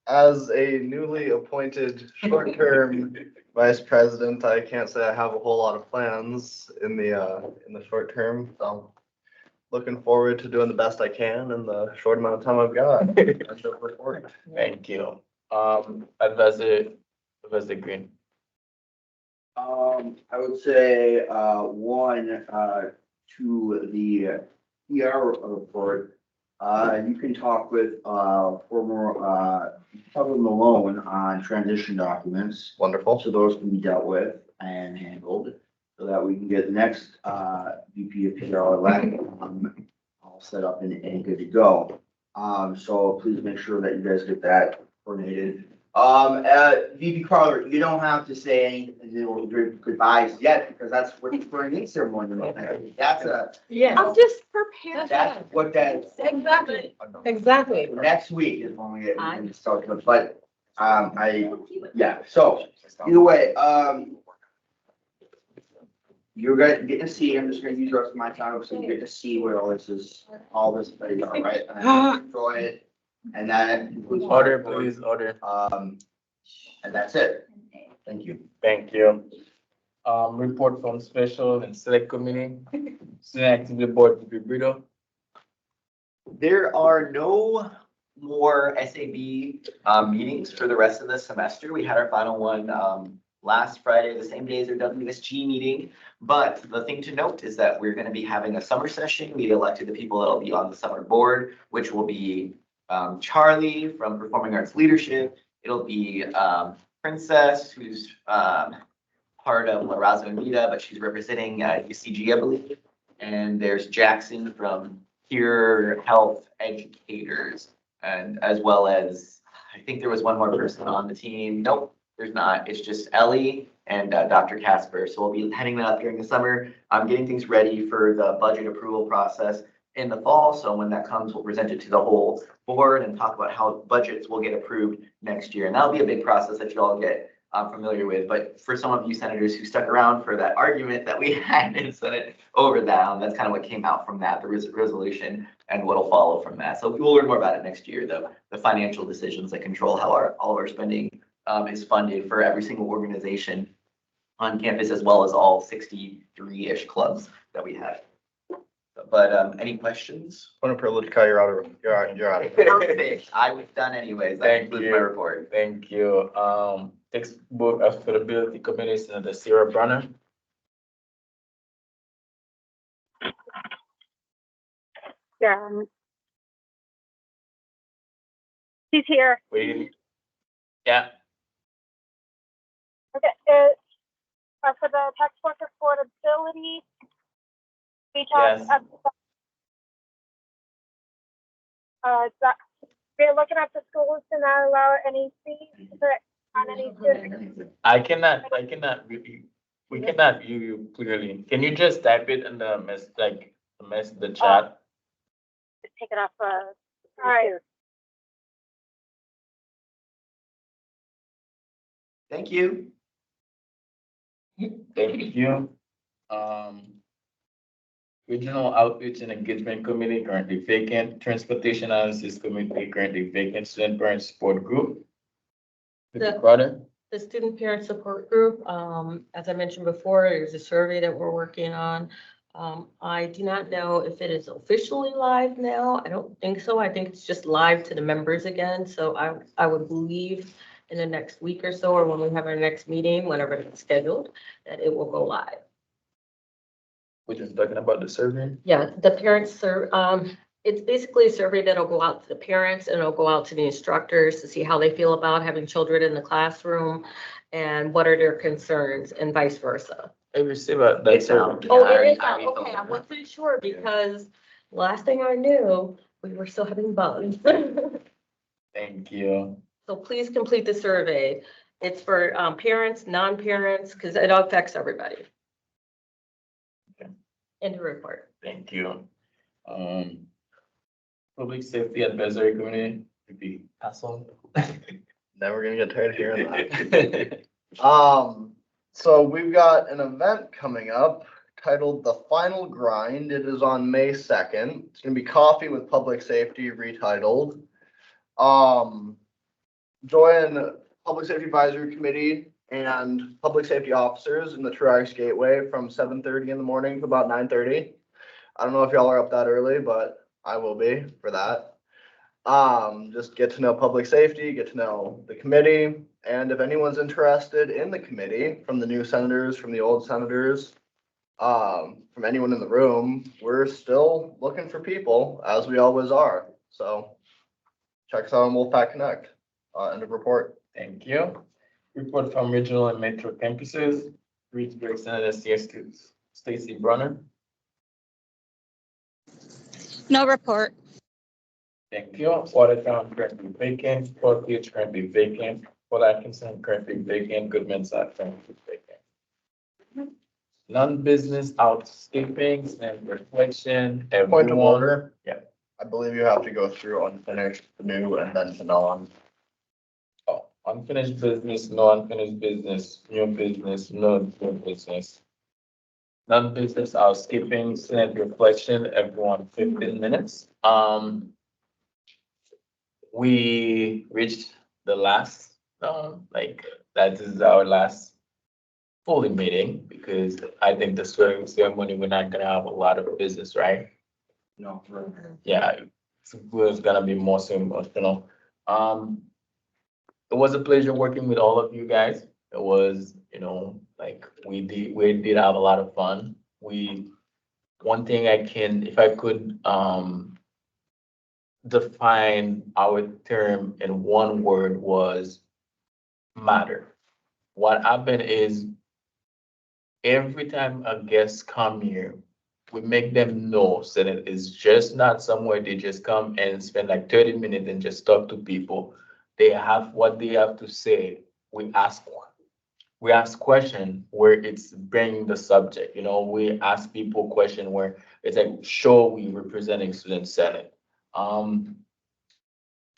As a newly appointed short-term vice president, I can't say I have a whole lot of plans in the short term. So looking forward to doing the best I can in the short amount of time I've got. End of report. Thank you. Advisor Green. I would say, one, to the PR report, you can talk with, former, Malone on transition documents. Wonderful. So those can be dealt with and handled, so that we can get the next, VP of PR elect, all set up and good to go. So please make sure that you guys get that coordinated. VP Carter, you don't have to say any goodbyes yet, because that's what the swearing-in ceremony. That's yeah, I'm just prepared. that's what that, exactly. next week is when we get started, but, yeah, so, either way, you're gonna get to see, I'm just gonna use the rest of my time, so you get to see where all this is, plays out, right? And enjoy it, and that includes. Order, please, order. And that's it. Thank you. Thank you. Report from Special and Select Committee, Student Activity Board, VP Brito. There are no more SAB meetings for the rest of the semester. We had our final one last Friday, the same day as our WSG meeting. But the thing to note is that we're going to be having a summer session. We elected the people that will be on the summer board, which will be Charlie from Performing Arts Leadership. It'll be Princess, who's part of La Raza Unida, but she's representing UCG, I believe. And there's Jackson from Pure Health Educators, and as well as, I think there was one more person on the team. Nope, there's not. It's just Ellie and Dr. Casper. So we'll be heading that up during the summer. I'm getting things ready for the budget approval process in the fall. So when that comes, we'll present it to the whole board and talk about how budgets will get approved next year. And that'll be a big process that you all get familiar with. But for some of you senators who stuck around for that argument that we had in Senate over that, that's kind of what came out from that, the resolution and what'll follow from that. So we'll learn more about it next year, though. The financial decisions that control how all of our spending is funded for every single organization on campus, as well as all 63-ish clubs that we have. But any questions? What a privilege, Kyle. You're out of. Perfect. I was done anyways. That Thank concludes you. my report. Thank you. Textbook Affordability Committee, Senator Sarah Brunner. Yeah. She's here. Wait. Yeah. Okay. For the textbook affordability, we talked Yes. that we're looking at the schools to not allow any fees on any students. We cannot view you clearly. Can you just type it in the the chat? Just take it off. All right. Thank you. Thank you. Regional Outreach and Engagement Committee currently vacant. Transportation Analysis Committee currently vacant. Student Parent Support Group. The- Brother. The student parent support group, as I mentioned before, there's a survey that we're working on. I do not know if it is officially live now. I don't think so. I think it's just live to the members again. So I would believe in the next week or so, or when we have our next meeting, whenever it's scheduled, that it will go live. We're just talking about the survey. Yeah, the parents it's basically a survey that'll go out to the parents and it'll go out to the instructors to see how they feel about having children in the classroom and what are their concerns and vice versa. I received that It's survey. out. Oh, Yeah, it is I out. refilled Okay, I it. wasn't sure because last thing I knew, we were still having bugs. Thank you. So please complete the survey. It's for parents, non-parents, because it affects everybody. Okay. In the report. Thank you. Public Safety Advisory Committee, would be Castle. Never gonna get tired of hearing that. So we've got an event coming up titled The Final Grind. It is on May 2nd. It's gonna be Coffee with Public Safety retitled. Join Public Safety Advisory Committee and public safety officers in the Truax Gateway from 7:30 in the morning to about 9:30. I don't know if y'all are up that early, but I will be for that. Just get to know public safety, get to know the committee, and if anyone's interested in the committee, from the new senators, from the old senators, from anyone in the room, we're still looking for people, as we always are. So check us out on Wolfpack Connect. End of report. Thank you. Report from regional and metro campuses. Reedsburg Senator Stacy Brunner. No report. Thank you. Watertown currently vacant. Fort Pierce currently vacant. Port Atkinson currently vacant. Goodman Side currently vacant. Non-business outscaping and reflection. Point of Everyone. order. Yeah. I believe you have to go through unfinished, new, and then to non. Oh, unfinished business, no unfinished business, new business, no new business. Non-business housekeeping, Senate reflection, everyone 15 minutes. We reached the last, that is our last fully meeting because I think the swearing ceremony, we're not gonna have a lot of business, right? No. Yeah, it's gonna be more so emotional. It was a pleasure working with all of you guys. It was, we did have a lot of fun. One thing if I could, define our term in one word was matter. What happened is every time a guest come here, we make them know that it is just not somewhere they just come and spend like 30 minutes and just talk to people. They have what they have to say. We ask question where it's bringing the subject. We ask people question where it's like, show we representing Student Senate.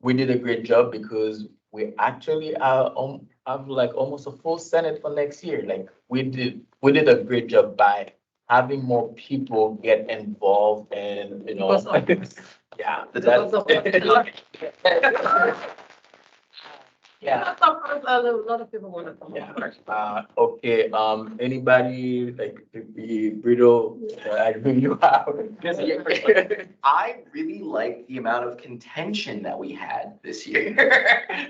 We did a great job because we actually have like almost a full Senate for next year. Like we did a great job by having more people get involved and, yeah. Yeah. A lot of people want to come. Yeah. Okay, anybody like the Brito, I think you have. I really like the amount of contention that we had this year.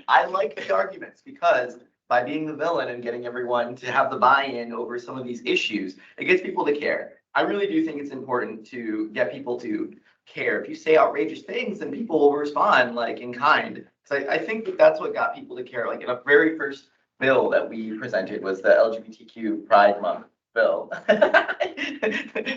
I like the arguments because by being the villain and getting everyone to have the buy-in over some of these issues, it gets people to care. I really do think it's important to get people to care. If you say outrageous things, then people will respond like in kind. So I think that's what got people to care. Like in a very first bill that we presented was the LGBTQ Pride Month bill.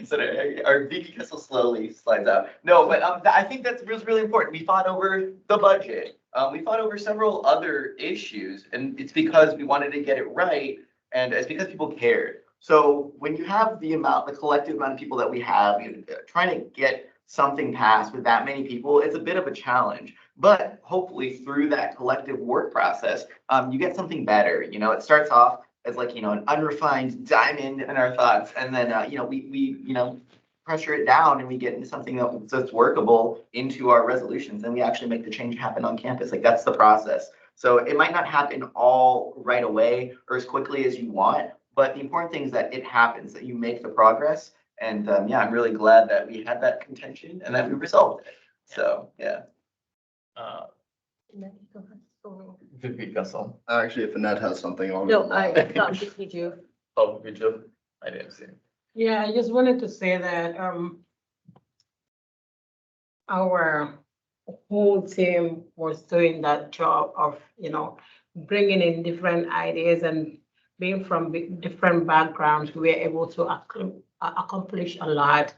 So our VP Kissel slowly slides out. No, but I think that's really important. We fought over the budget. We fought over several other issues, and it's because we wanted to get it right, and it's because people cared. So when you have the collective amount of people that we have, trying to get something passed with that many people, it's a bit of a challenge. But hopefully through that collective work process, you get something better. It starts off as like, an unrefined diamond in our thoughts. And then, we pressure it down and we get into something that's workable into our resolutions. And we actually make the change happen on campus. Like that's the process. So it might not happen all right away or as quickly as you want, but the important thing is that it happens, that you make the progress. And yeah, I'm really glad that we had that contention and that we resolved it. So, yeah. VP Castle. Actually, if Annette has something, I'll. No, I thought just need you. Oh, Vigil. I didn't see. Yeah, I just wanted to say that, our whole team was doing that job of, bringing in different ideas and being from different backgrounds, we were able to accomplish a lot.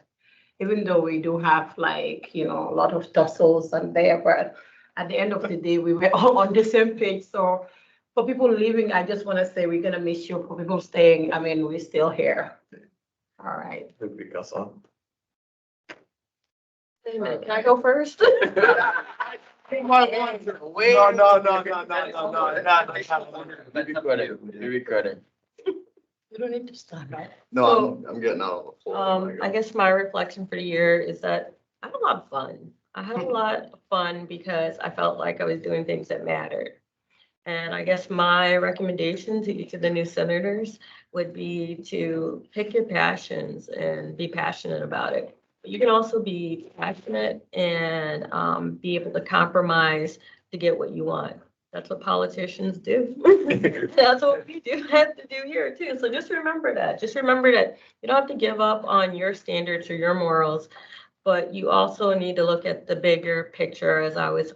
Even though we do have like, a lot of tussles and there, but at the end of the day, we were all on the same page. So for people leaving, I just want to say we're gonna miss you. For people staying, I mean, we're still here. All right. VP Castle. Wait a minute, can I go first? No. Give me credit. You don't need to start, right? No, I'm getting out of the floor. I guess my reflection for the year is that I had a lot of fun. I had a lot of fun because I felt like I was doing things that mattered. And I guess my recommendation to each of the new senators would be to pick your passions and be passionate about it. But you can also be passionate and be able to compromise to get what you want. That's what politicians do. That's what we do have to do here too. So just remember that. Just remember that you don't have to give up on your standards or your morals, but you also need to look at the bigger picture, as I was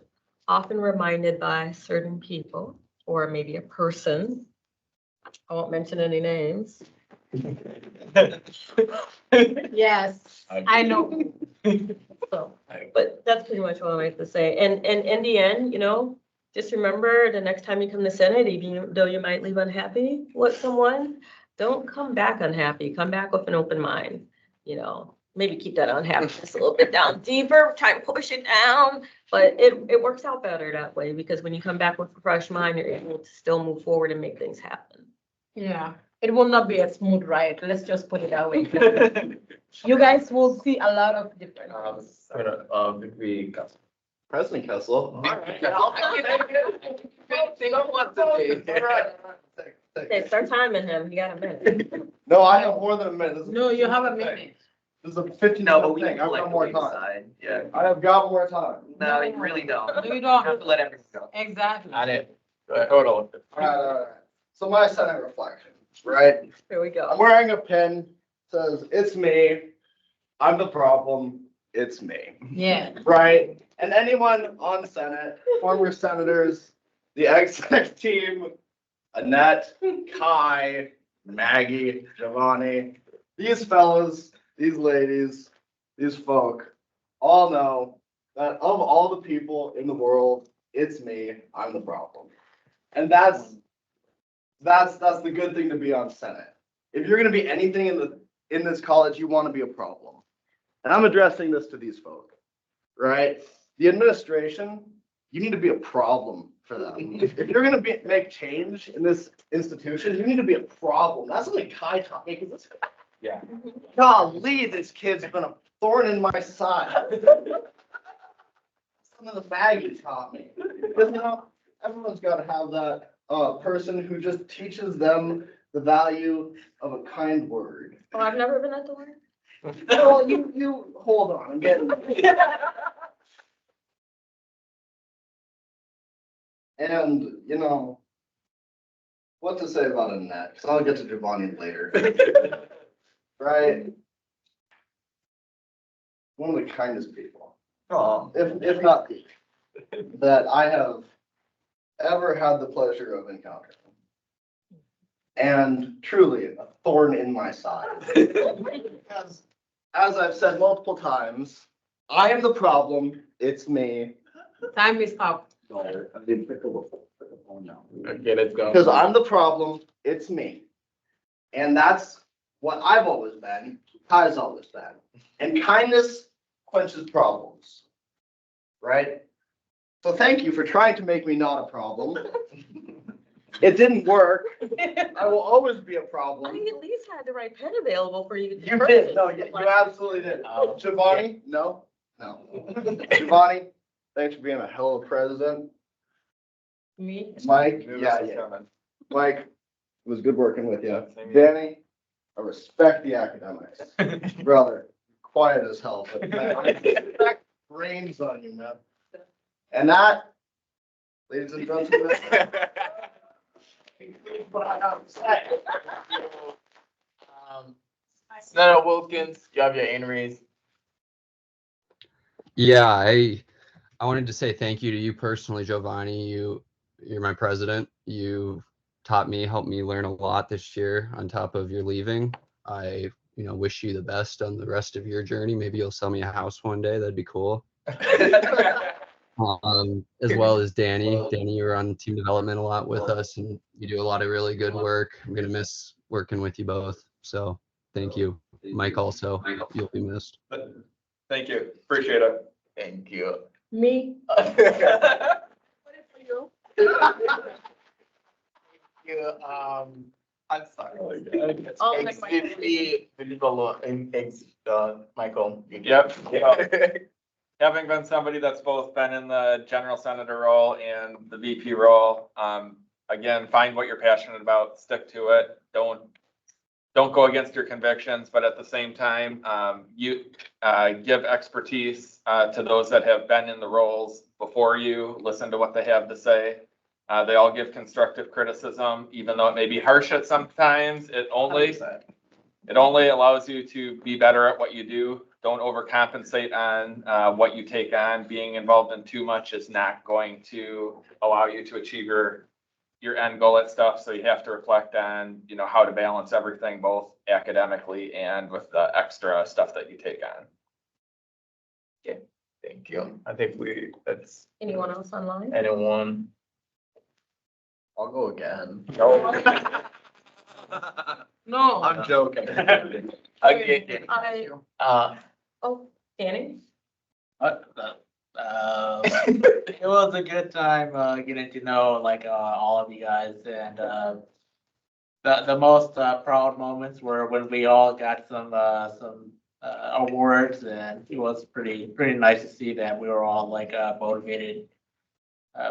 often reminded by certain people, or maybe a person. I won't mention any names. Yes, I know. So, but that's pretty much what I have to say. And in the end, just remember the next time you come to Senate, even though you might leave unhappy with someone, don't come back unhappy. Come back with an open mind. Maybe keep that unhappiness a little bit down deeper, try and push it down. But it works out better that way, because when you come back with a fresh mind, you're able to still move forward and make things happen. Yeah, it will not be a smooth ride. Let's just put it that way. You guys will see a lot of difference. VP Castle. President Kessel. Okay, start timing him. You got a minute. No, I have more than a minute. This is- No, you have a minute. This is a 15 No, but minute we thing. can I've got more collectively time. decide. Yeah. I have got more time. No, you really don't. No, you You don't. have to let everyone go. Exactly. I didn't. Hold on. All right. So my Senate reflection, right? Here we go. I'm wearing a pin, says, "It's me. I'm the problem. It's me." Yeah. Right? And anyone on Senate, former senators, the exec team, Annette, Kai, Maggie, Giovanni, these fellows, these ladies, these folk, all know that of all the people in the world, it's me. I'm the problem. And that's the good thing to be on Senate. If you're gonna be anything in this college, you want to be a problem. And I'm addressing this to these folk, right? The administration, you need to be a problem for them. If you're gonna make change in this institution, you need to be a problem. That's something Kai taught me, because Yeah. golly, this kid's been a thorn in my side. Some of the Maggie taught me. Because, everyone's got to have that person who just teaches them the value of a kind word. Oh, I've never been at the one. Well, you hold on, I'm getting. And, what to say about Annette, because I'll get to Giovanni later. Right? One of the kindest people, Oh, if not the, that I have ever had the pleasure of encountering. And truly a thorn in my side. Because, as I've said multiple times, I am the problem, it's me. Time is up. I didn't pick up the phone now. Okay, let's go. Because I'm the problem, it's me. And that's what I've always been, Kai's always been. And kindness quenches problems. Right? So thank you for trying to make me not a problem. It didn't work. I will always be a I problem. at least had the right pen available for you. to You purchase. did, no, you absolutely did. Giovanni, no. Giovanni, thanks for being a hell of a president. Me? Mike, Mike, it was good working with you. Danny, I respect the academics. Brother, quiet as hell, but man, I respect brains on you, man. And that, ladies and gentlemen. Senator Wilkins, you have your hand raised. Yeah, I wanted to say thank you to you personally, Giovanni. You're my president. You taught me, helped me learn a lot this year on top of your leaving. I, wish you the best on the rest of your journey. Maybe you'll sell me a house one day. That'd be cool. As well as Danny. Danny, you were on team development a lot with us and you do a lot of really good work. I'm going to miss working with you both. So thank you. Mike also, you'll be missed. Thank you. Appreciate it. Thank you. Me? You, I'm sorry. I'll make my- Michael. Yep. Having been somebody that's both been in the general senator role and the VP role, again, find what you're passionate about, stick to it. Don't go against your convictions, but at the same time, you give expertise to those that have been in the roles before you. Listen to what they have to say. They all give constructive criticism, even though it may be harsh at sometimes. It only allows you to be better at what you do. Don't overcompensate on what you take on. Being involved in too much is not going to allow you to achieve your end goal at stuff. So you have to reflect on, how to balance everything, both academically and with the extra stuff that you take on. Okay, thank you. I think that's Anyone else online? anyone. I'll go again. No. I'm joking. Okay. Oh, Danny? It was a good time, getting to know all of you guys and, the most, proud moments were when we all got some awards and it was pretty nice to see that we were all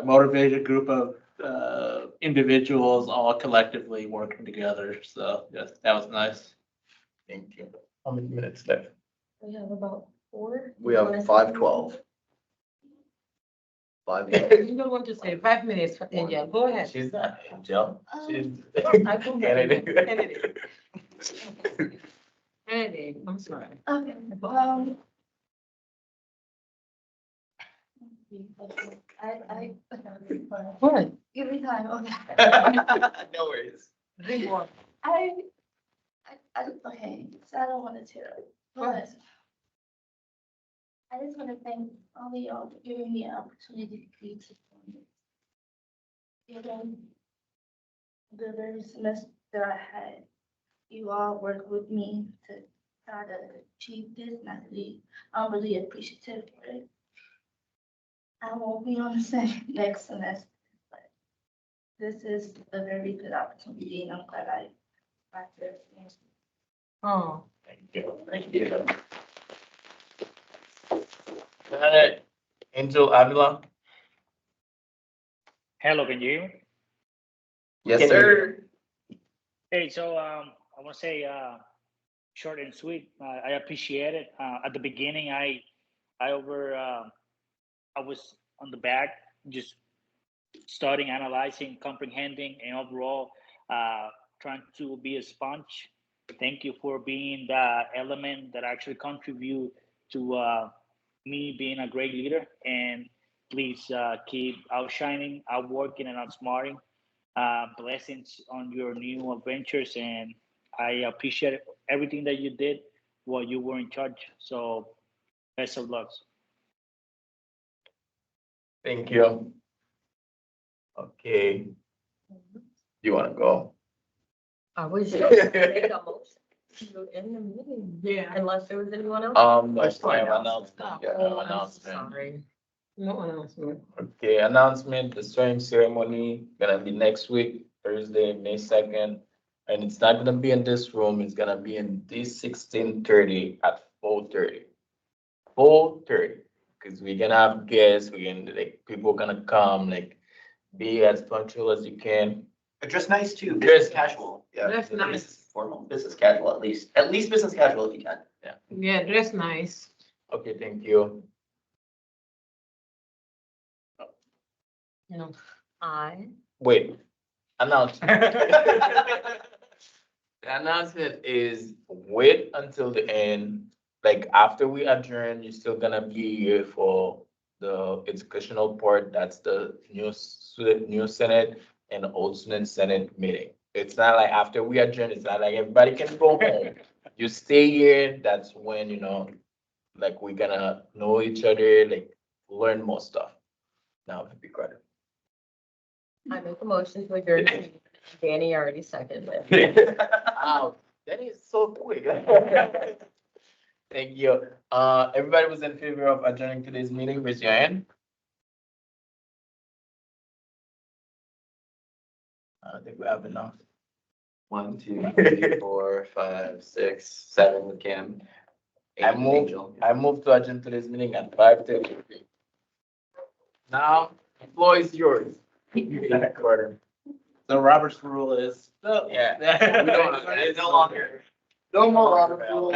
motivated group of, individuals all collectively working together. So yes, that was nice. Thank you. How many minutes left? We have about 4. We have 5:12. 5. You don't want to say 5 minutes, Angel, go ahead. She's not Angel. She's I go Kennedy. Kennedy, I'm sorry. Okay, What? give me time, okay. No worries. Drink water. Okay, so I don't want to, but I just want to thank all of y'all for giving me an opportunity to create something. Given the very semester I had, you all worked with me to try to achieve this, and I'm really appreciative for it. I won't be on the same next semester, but this is a very good opportunity, and I'm glad I got this. Oh. Thank you. Thank you. All right. Angel Avila. Hello, can you hear me? Yes, sir. Hey, so I want to say short and sweet. I appreciate it. At the beginning, I was on the back, just starting, analyzing, comprehending, and overall trying to be a sponge. Thank you for being the element that actually contribute to me being a great leader. And please keep outshining, outworking, and outsmarting. Blessings on your new adventures, and I appreciate everything that you did while you were in charge. So best of luck. Thank you. Okay. You want to go? I was just gonna make a motion to end the meeting. Yeah. Unless there was anyone else? That's fine. Announcement. Yeah, Oh, I'm announcement. sorry. No announcement. Okay, announcement, the swearing ceremony gonna be next week, Thursday, May 2nd. And it's not gonna be in this room, it's gonna be in D1630 at 4:30. 4:30, because we're gonna have guests, people gonna come, be as punctual as you can. Dress nice too, Dress- business casual. Yeah. Dress nice. Business Formal, business casual at least business casual if you can. Yeah, dress nice. Okay, thank you. You know, I. Wait, announcement. The announcement is wait until the end, like after we adjourn, you're still gonna be here for the educational part, that's the new Senate and old student Senate meeting. It's not like after we adjourn, it's not like everybody can go home. You stay here, that's when, like we're gonna know each other, like learn more stuff. Now, be credit. I make a motion to adjourn. Danny already seconded it. Wow, that is so quick. Thank you. Everybody was in favor of adjourning today's meeting, raise your hand. I don't think we have enough. 1, 2, 3, 4, 5, 6, 7 with Kim. I 8 with move, Angel. I move to adjourn today's meeting at 5:33. Now, the floor is yours. Quarter. The Robert's rule is. Yeah. We don't, it's no longer. No more Robert rules.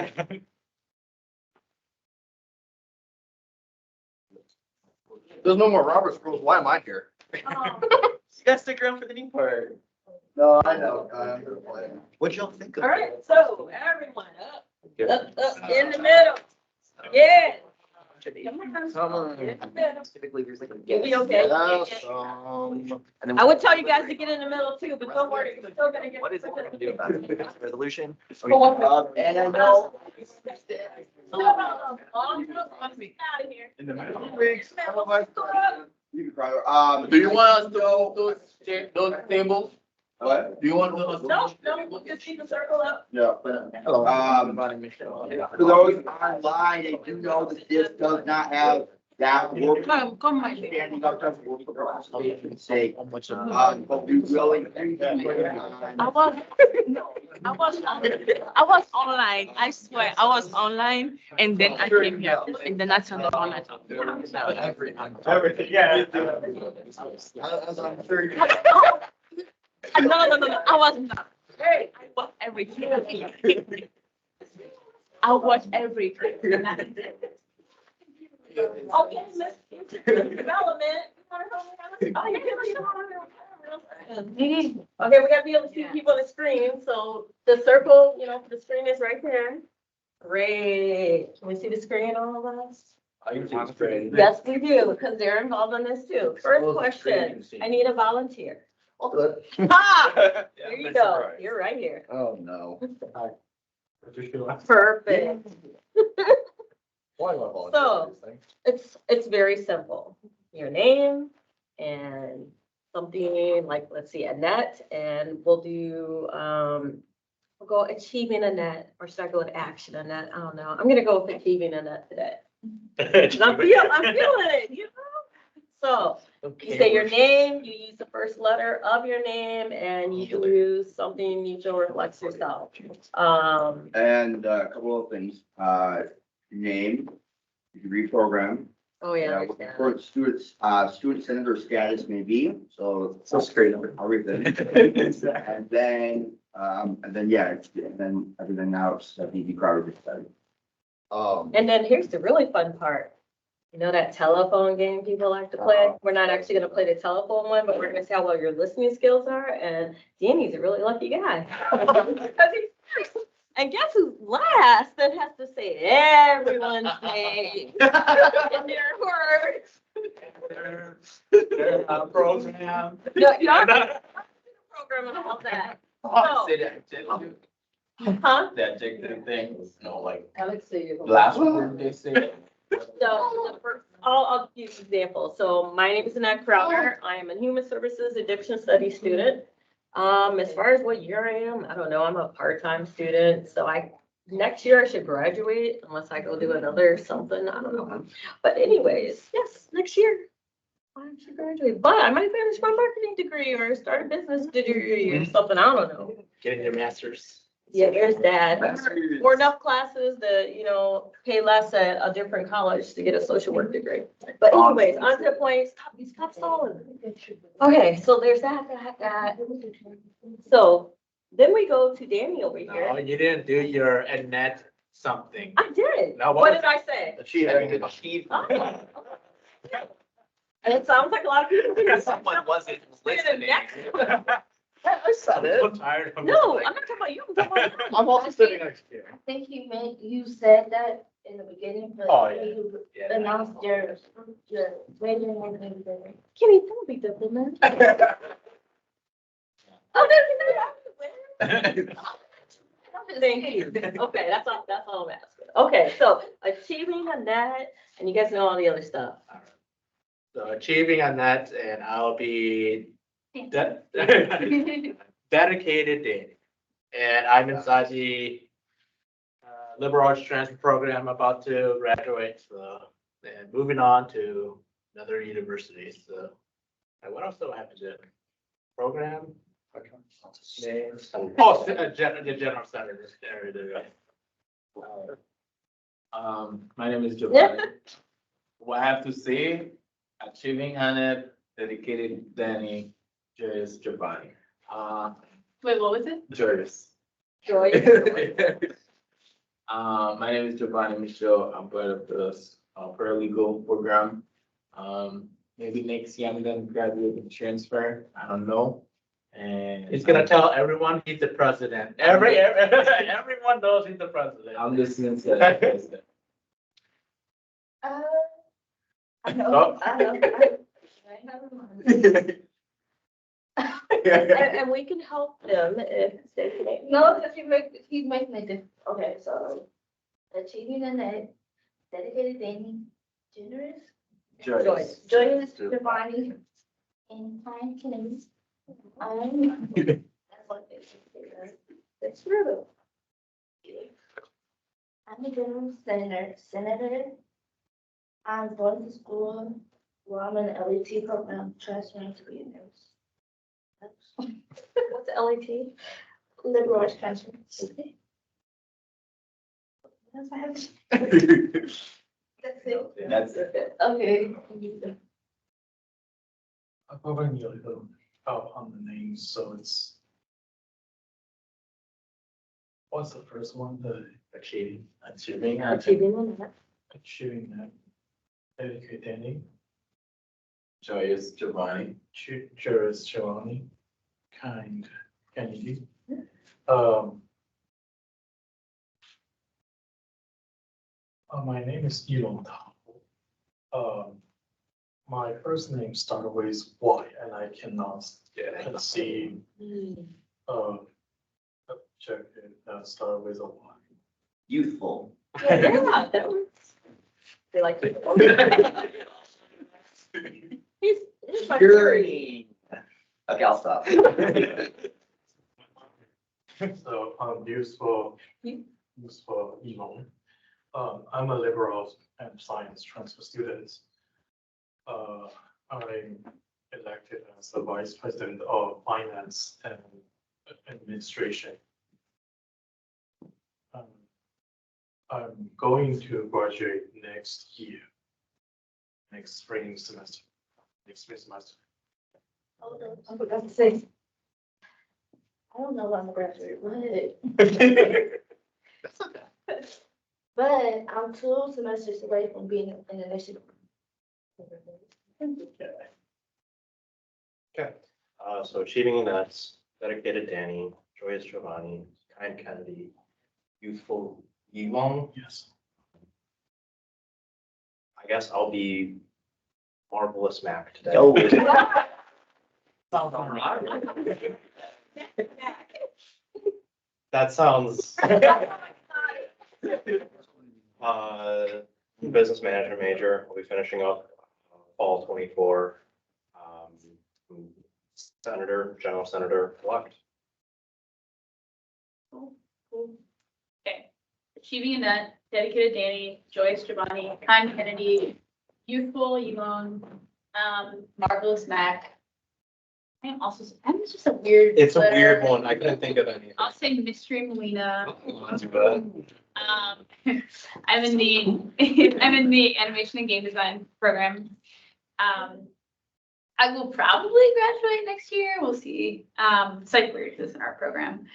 There's no more Robert's rules. Why am I here? You gotta stick around for the new part. No, I know. I'm gonna play. What'd y'all think of? All right, so everyone up, in the middle. Yeah. Come on. In the middle. Typically, there's like a. You'll be okay. Yes, And then I would tell you guys to get in the middle too, but don't worry, you're still gonna get. What is it we're gonna do about it? Resolution? And I know. In the middle. Weeks. You can cry. Do you want us to move those tables? What? Do you want us to? No, just keep the circle up. Yeah. Hello. For those online, they do know that this does not have that work. Come, my dear. Standing up doesn't work for conversation's sake. But we will increase. I was online. I swear, I was online, and then I came here, and then I turned on my talk. Everything, yeah. As I'm sure you. No, I was not. I watched everything. I watched everything. Okay, let's get to development. Oh, you can- Okay, we gotta be able to see people on the screen, so the circle, the screen is right there. Great. Can we see the screen, all of us? Yes, we do, because they're involved in this too. First question, I need a volunteer. Ah, there you go. You're right here. Oh, no. Perfect. Why do I volunteer So- for these things? It's very simple. Your name and something like, let's see, Annette, and we'll do, we'll go achieving Annette, or should I go with action Annette? I don't know. I'm gonna go with achieving Annette today. 'Cause I'm feeling it, So you say your name, you use the first letter of your name, and you can use something mutual reflects yourself. And a couple of things, name, you can reprogram. Oh, yeah. What the current student senator status may be, so. So straight number. I'll read them. And then, yeah, and then everything else, DB Crowder just said. And then here's the really fun part. You know that telephone game people like to play? We're not actually gonna play the telephone one, but we're gonna see how well your listening skills are, and Danny's a really lucky guy. Because he's first. And guess who's last that has to say everyone's name in their words? There's a program. No, you're not program and all that. So, Say that adjective, huh? the adjective thing, like Alex, last word they say. So the first, I'll give you an example. So my name is Annette Crowder. I am a Human Services Addiction Studies student. As far as what year I am, I don't know. I'm a part-time student, so next year I should graduate unless I go do another something. I don't know. But anyways, yes, next year I should graduate. But I might finish my marketing degree or start a business degree or something. I don't know. Getting your master's. Yeah, there's that. Or enough classes that, you know, pay less at a different college to get a social work degree. But anyways, on to the point, stop stalling. Okay, so there's that. So then we go to Danny over No, here. you didn't do your Annette something. I did. Now, What what did I say? Achieve. Oh. And it sounds like a lot of people. did. Someone wasn't listening. I said it. I'm so tired of No, this I'm not talking about you. I'm talking about thing. I'm also sitting next to you. I think you said that in the beginning, but Oh, yeah. you Yeah. announced your rating and everything. Kenny, don't be dumb, man. Oh, no. Thank you. Okay, that's all I'm asking. Okay, so achieving a net, and you guys know all the other stuff. So achieving Annette, and I'll be dedicated dating. And I'm inside the liberal arts transfer program, about to graduate, so, and moving on to another university, so. What else do I have to do? Program? Names. Oh, the general center, there it is. My name is Giovanni. What I have to say, achieving Annette, dedicated Danny, Joyous Giovanni. Wait, what was it? Joyous. Joy. My name is Giovanni Michaud. I'm part of the paralegal program. Maybe next year I'm gonna graduate and transfer. I don't know. And he's gonna tell everyone he's the president. Everyone knows he's the president. I'm the Senate president. I know. And we can help them if they can. No, because he's making it different. Okay, so achieving the net, dedicated Danny, generous, Joyce. joyous, Giovanni, and kind Kennedy. That's what they say, right? That's true. I'm a general senator. I'm going to school where I'm in the LET program, transferring to be a nurse. What's LAT? Liberal arts transfer. Okay. That's what I have to- That's it. That's it. Okay. I'm probably a little out on the names, so it's. What's the first one? The Achieving. Achieving a net. achieving that. Dedicate Danny, Joyous Giovanni. Juris Giovanni, kind Kennedy. My name is Elon Tao. My first name started with Y, and I cannot conceive objective that started with a Y. Youthful. Yeah, that works. They like to. He's my Purity. Okay, I'll stop. So, useful Elon. I'm a liberal and science transfer student. I'm elected as the vice president of finance and administration. I'm going to graduate next year, next spring semester. Hold on, I forgot to say. I don't know if I'm gonna graduate, That's okay. but I'm 2 semesters away from being an initiative. Okay, so achieving that's dedicated Danny, Joyous Giovanni, kind Kennedy, youthful Elon. Yes. I guess I'll be marvelous Mac today. Oh. Sounds all right. That sounds. Business management major. I'll be finishing up fall 24. Senator, general senator elect. Okay. Achieving a net, dedicated Danny, Joyce Giovanni, kind Kennedy, youthful Elon, marvelous Mac, I'm just a weird. It's a weird letter. one. I couldn't think of any. I'll say Mystery Melina. That's good. I'm in the, I'm in the animation and game design program. I will probably graduate next year. We'll see. Site leadership is in our program.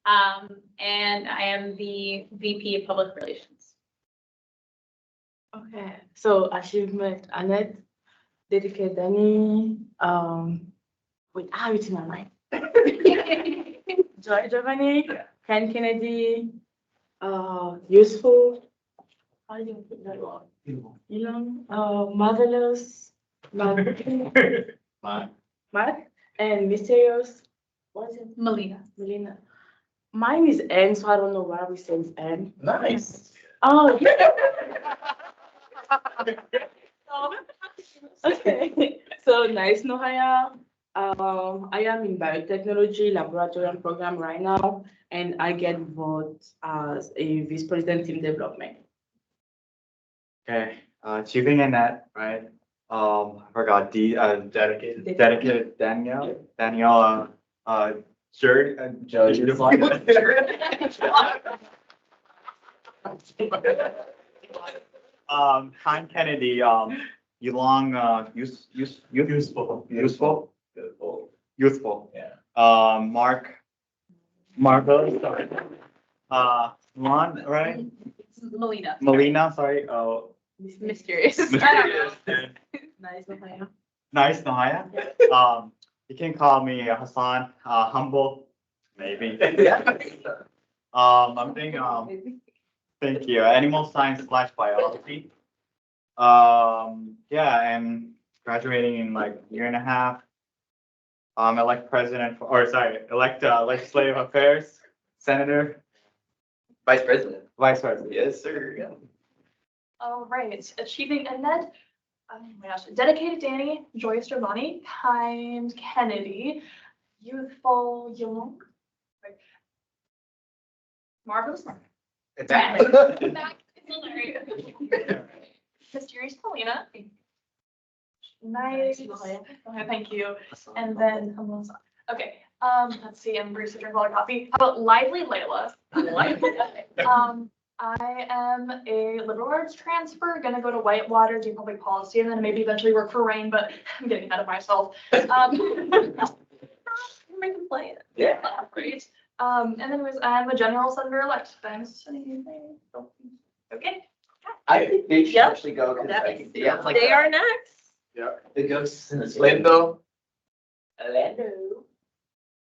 And I am the VP of Public Relations. Okay, so achievement, Annette, dedicate Danny, wait, I have it in my mind. Joy Giovanni, Ken Kennedy, useful. How do you put that word? Marvelous, Mark, and mysterious. What is it? Melina. Melina. Mine is N, so I don't know why we say it's N. Nice. Oh. Okay, so nice, Nohaya. I am in biotechnology laboratory program right now, and I get involved as a vice president in development. Okay, achieving in that, right? I forgot dedicated Danielle, sure, Judge. Con Kennedy, youthful. Yeah. Marvelous, sorry. Lon, right? Melina. Melina, sorry, Mysterious. mysterious. Nice, Nohaya. Nice, Nahaya. You can call me Hassan, humble, maybe. I'm thinking, thank you, animal science / biology. Yeah, I'm graduating in like a year and a half. Elect legislative affairs, senator, Vice President. vice president. Yes, sir. Yeah. All right, achieving Annette. Oh my gosh, dedicated Danny, Joyce Giovanni, kind Kennedy, youthful young. Marvelous. Back. Mysterious Paulina. Nice. Okay, thank you. And then, okay, let's see, I'm researching all coffee. How about Lively Layla? I am a liberal arts transfer, gonna go to Whitewater, do public policy, and then maybe eventually work for Rain, but I'm getting ahead of myself. Make them play it. Yeah. Great. And then I'm a general senator elect. Thanks. Okay. I think they should Yep. actually go. 'Cause I can see, it's like They are next. the ghosts in the. Lindo, Orlando.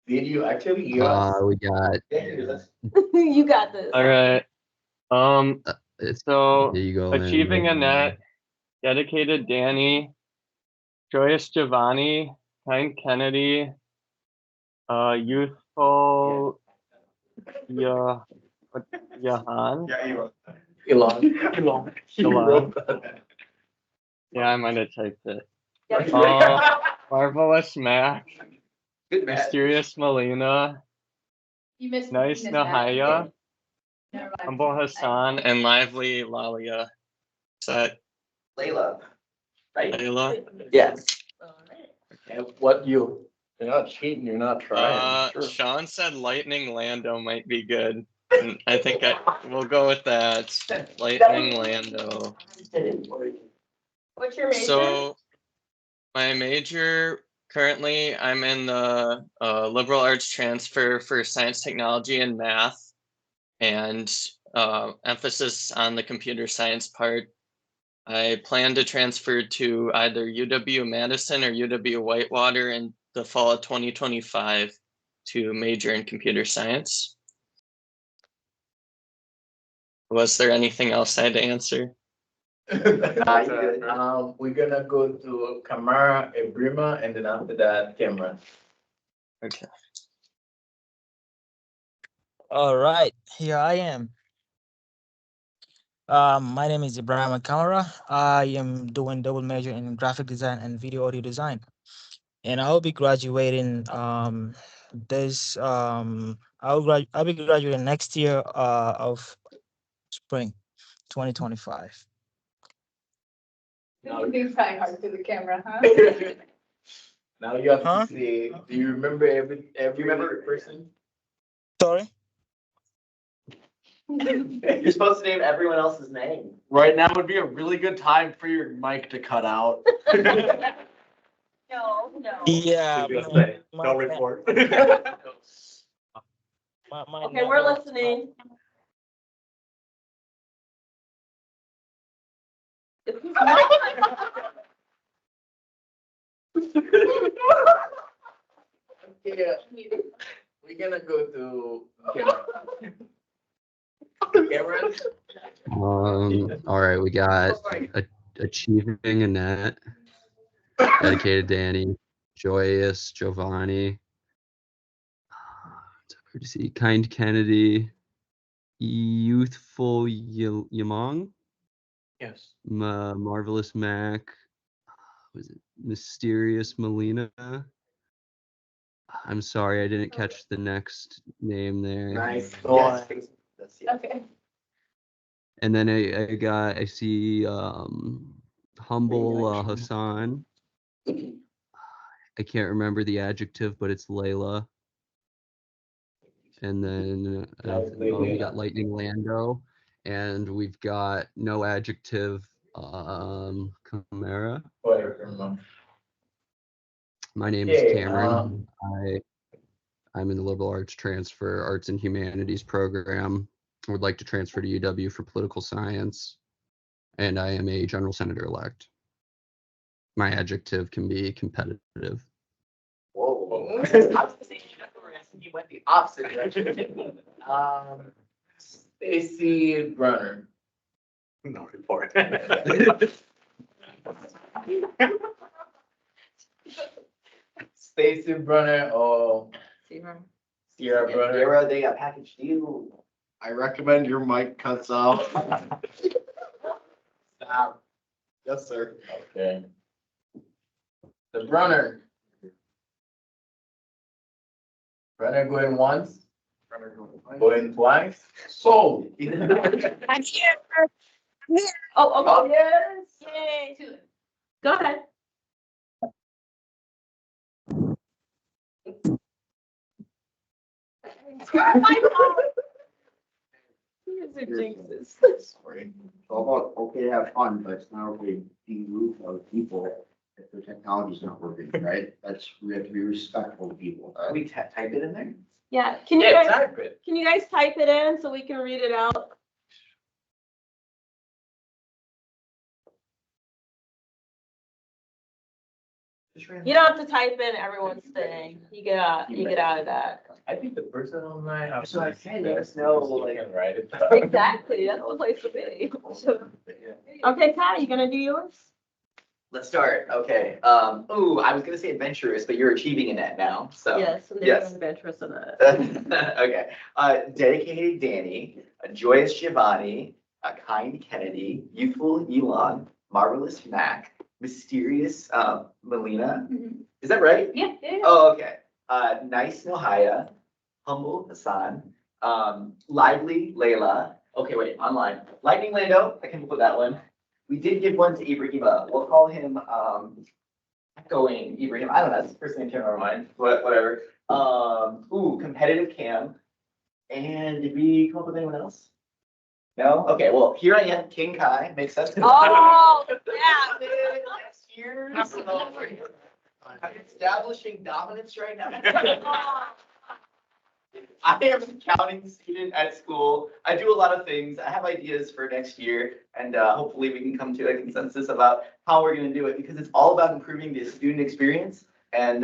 video activity. We got, You got this. All right. So there you go. achieving man. Annette, dedicated Danny, Joyous Giovanni, kind Kennedy, youthful, Jahan. Yeah, you wrote that. Elon. Elon. Yeah, I might have typed it. Marvelous Mac, Good match. Mysterious Melina, You missed. nice you missed that. Nahaya, Never mind. humble Hassan, and lively Lalia. Is that Layla. Right? Layla? Yes. And what you're not cheating, you're not trying. Sure. Sean said Lightning Lando might be good. And I think we'll go with that. Lightning Lando. What's your major? So my major currently, I'm in the liberal arts transfer for science, technology, and math, and emphasis on the computer science part. I plan to transfer to either UW-Madison or UW-Whitewater in the fall of 2025 to major in computer science. Was there anything else I had to answer? We're gonna go to Kamara, Ebrima, and then after that, Cameron. Okay. All right, here I am. My name is Ibrahim Kamara. I am doing double major in graphic design and video audio design, and I'll be graduating I'll be graduating next year of spring 2025. You're trying hard to the camera, huh? Now you have Huh? to say, do you remember every person? Sorry? You're supposed to name everyone else's name. Right now would be a really good time for your mic to cut out. No, no. Yeah. No report. Okay, we're listening. Yeah, we're gonna go to Cameron. All right, we got Achieving Annette, Dedicated Danny, Joyous Giovanni, where to see Kind Kennedy, Youthful Yamong, Yes. Marvelous Mac, was it Mysterious Melina? I'm sorry, I didn't catch the next name there. Nice. Okay. And then I see Humble Hassan. I can't remember the adjective, but it's Layla. And then we got Lightning Lando, and we've got no adjective Chimera. My name is Cameron. I'm in the liberal arts transfer, arts and humanities program. I would like to transfer to UW for political science, and I am a general senator elect. My adjective can be competitive. Whoa. I was gonna say, you went the opposite direction. Stacy Brunner. No report. Stacy Brunner or Sierra Brunner. Sierra, they got package deal. I recommend your mic cuts out. Stop. Yes, sir. Okay. The Brunner. Brunner going once. Going twice. So. I'm here. Oh, yes. Yay. Go ahead. Sorry. It's all about okay to have fun, but it's not okay to be rude to other people if their technology's not working, right? We have to be respectful to people. Can we type it in there? Yeah, can you Yeah, guys, type it. can you guys type it in so we can read it out? You don't have to type in everyone's thing. You get out of that. I think the person online. So I said, let us know, like. Write it. Exactly, that's the place to be. Okay, Ty, you gonna do yours? Let's start. Okay. Ooh, I was gonna say adventurous, but you're achieving in that now. So. Yes, and Yes. there's adventurous in it. Okay. Dedicated Danny, Joyous Giovanni, Kind Kennedy, Youthful Elon, Marvelous Mac, Mysterious Melina. Is that right? Yeah. Oh, okay. Nice Nohaya, Humble Hassan, Lively Layla. Okay, wait, online. Lightning Lando, I can put that one. We did give one to Ibrahima. We'll call him Echoing Ibrahim. I don't know, that's the first name came to our mind. Whatever. Competitive Cam. And did we come up with anyone else? No? Okay, well, here I am, King Kai. Makes sense. Oh, yeah. Last year. I'm establishing dominance right now. I am an accounting student at school. I do a lot of things. I have ideas for next year, and hopefully we can come to a consensus about how we're going to do it, because it's all about improving the student experience. And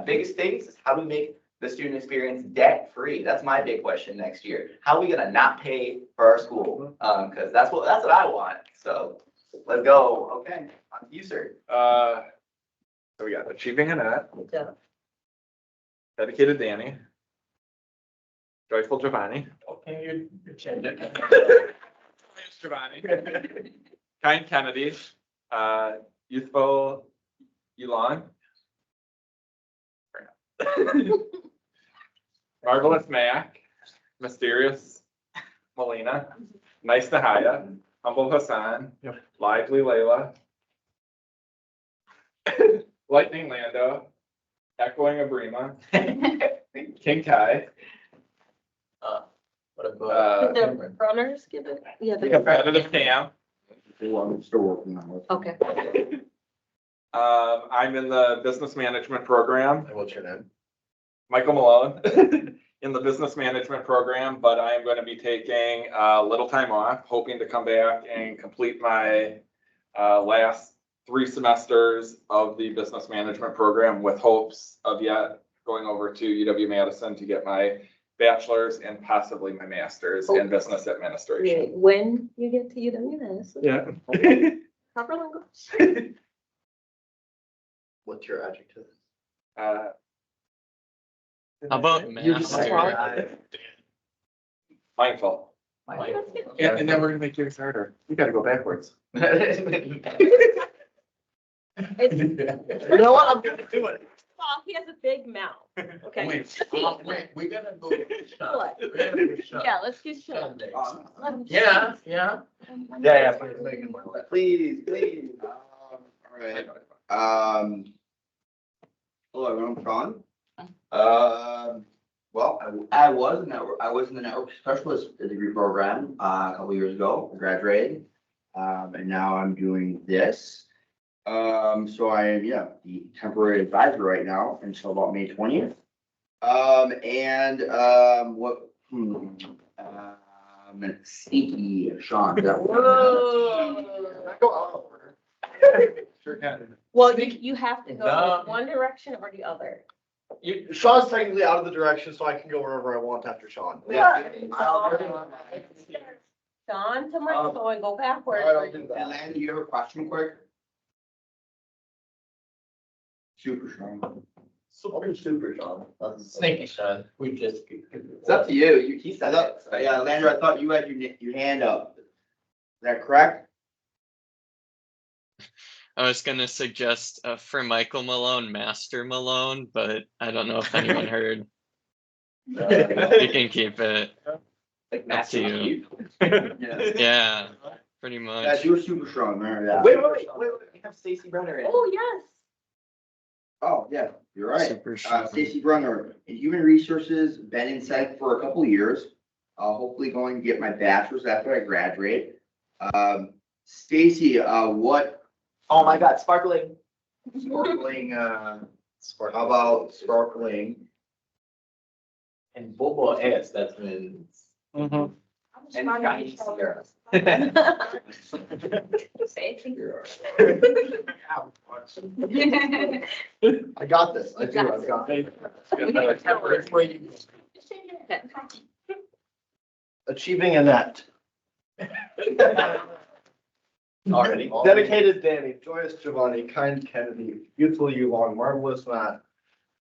biggest things is how do we make the student experience debt free? That's my big question next year. How are we going to not pay for our school? Because that's what I want. So let's go. Okay, on to you, sir. So we got Achieving Annette. Yeah. Dedicated Danny. Joyful Giovanni. Okay, you're changing. Giovanni. Kind Kennedy. Youthful Elon. Marvelous Mac. Mysterious Melina. Nice Nahaya. Humble Hassan. Lively Layla. Lightning Lando. echoing Abrima, King Kai. What about? The runners give it? Yeah. The competitive camp. I'm still working on it. Okay. I'm in the business management program. And what's your name? Michael Malone in the business management program, but I am going to be taking a little time off, hoping to come back and complete my last 3 semesters of the business management program with hopes of yet going over to UW-Madison to get my bachelor's and possibly my master's in business administration. When you get to UW-Madison. Yeah. Proper language. What's your adjective? How about master? Mindful. And then we're gonna make yours harder. You gotta go backwards. You know what? I'm gonna do it. Well, he has a big mouth. Okay. Wait, we gotta go. What? Yeah, let's get shut. Yeah. Yeah. Please, please. All right. Hello, everyone, I'm Sean. Well, I was in the network specialist degree program a couple years ago, I graduated. And now I'm doing this. So I am, the temporary advisor right now until about May 20th. Sneaky Sean. Sure can. Well, you have to go one direction or the other. Sean's technically out of the direction, so I can go wherever I want after Sean. Sean to Michael and go backwards. Atlanta, do you have a question quick? Super Sean. Super Sean. Sneaky Sean. We just. It's up to you. He said that. Yeah, Landry, I thought you had your hand up. Is that correct? I was gonna suggest for Michael Malone, Master Malone, but I don't know if anyone heard. You can keep it. Like Up to you. Yeah, pretty Yeah, much. you were super strong, man. Yeah. Wait. We have Stacy Brunner in. Oh, yes. Oh, yeah, you're right. Super strong. Stacy Brunner, in human resources, been in psych for a couple of years. Hopefully going to get my bachelor's after I graduate. Stacy, what? Oh my God, sparkling. Sparkling, how about sparkling? And Bobo S, that's when. Mm-hmm. And Johnny Sierra. I got this. I do. I've got it. Achieving Annette. Already. Dedicated Danny, joyous Giovanni, kind Kennedy, youthful Yulong, marvelous Matt,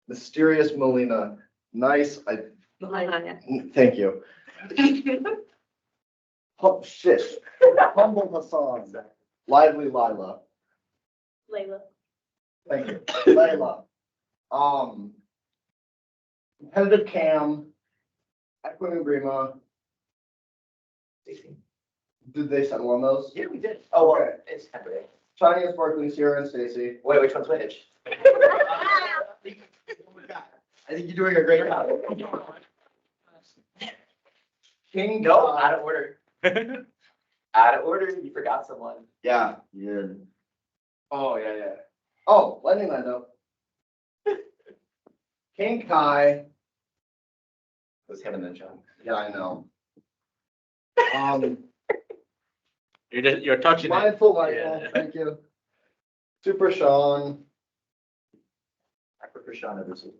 mysterious Melina, nice, thank you. Oh, shit. Humble Hassan, lively Lila, Layla. thank you, Layla. Competitive Cam, Equine Grima. Did they settle on those? Yeah, we did. Oh, well, Okay. it's temporary. Shiny and Sparkling, Sierra and Stacy. Wait, which one's which? I think you're doing a great job. King. No, out of order. Out of order, you forgot someone. Yeah, you did. Oh, yeah. Oh, Lightning Lando. King Kai. It was him and then John. Yeah, I know. You're touching it. Mindful Michael, Yeah. thank you. Super Sean. I prefer Sean over Sue.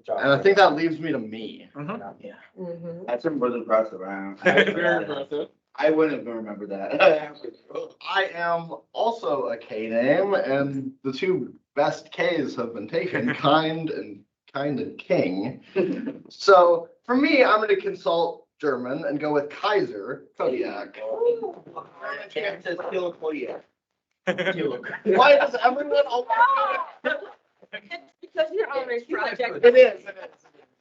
And I think that leaves me to me. Yeah. Mhm. That's impressive. Very impressive. I wouldn't have remembered that. I am also a K name, and the two best Ks have been taken, kind and King. So for me, I'm going to consult German and go with Kaiser Kodiak. Why does everyone always? It's because your honors project. It is.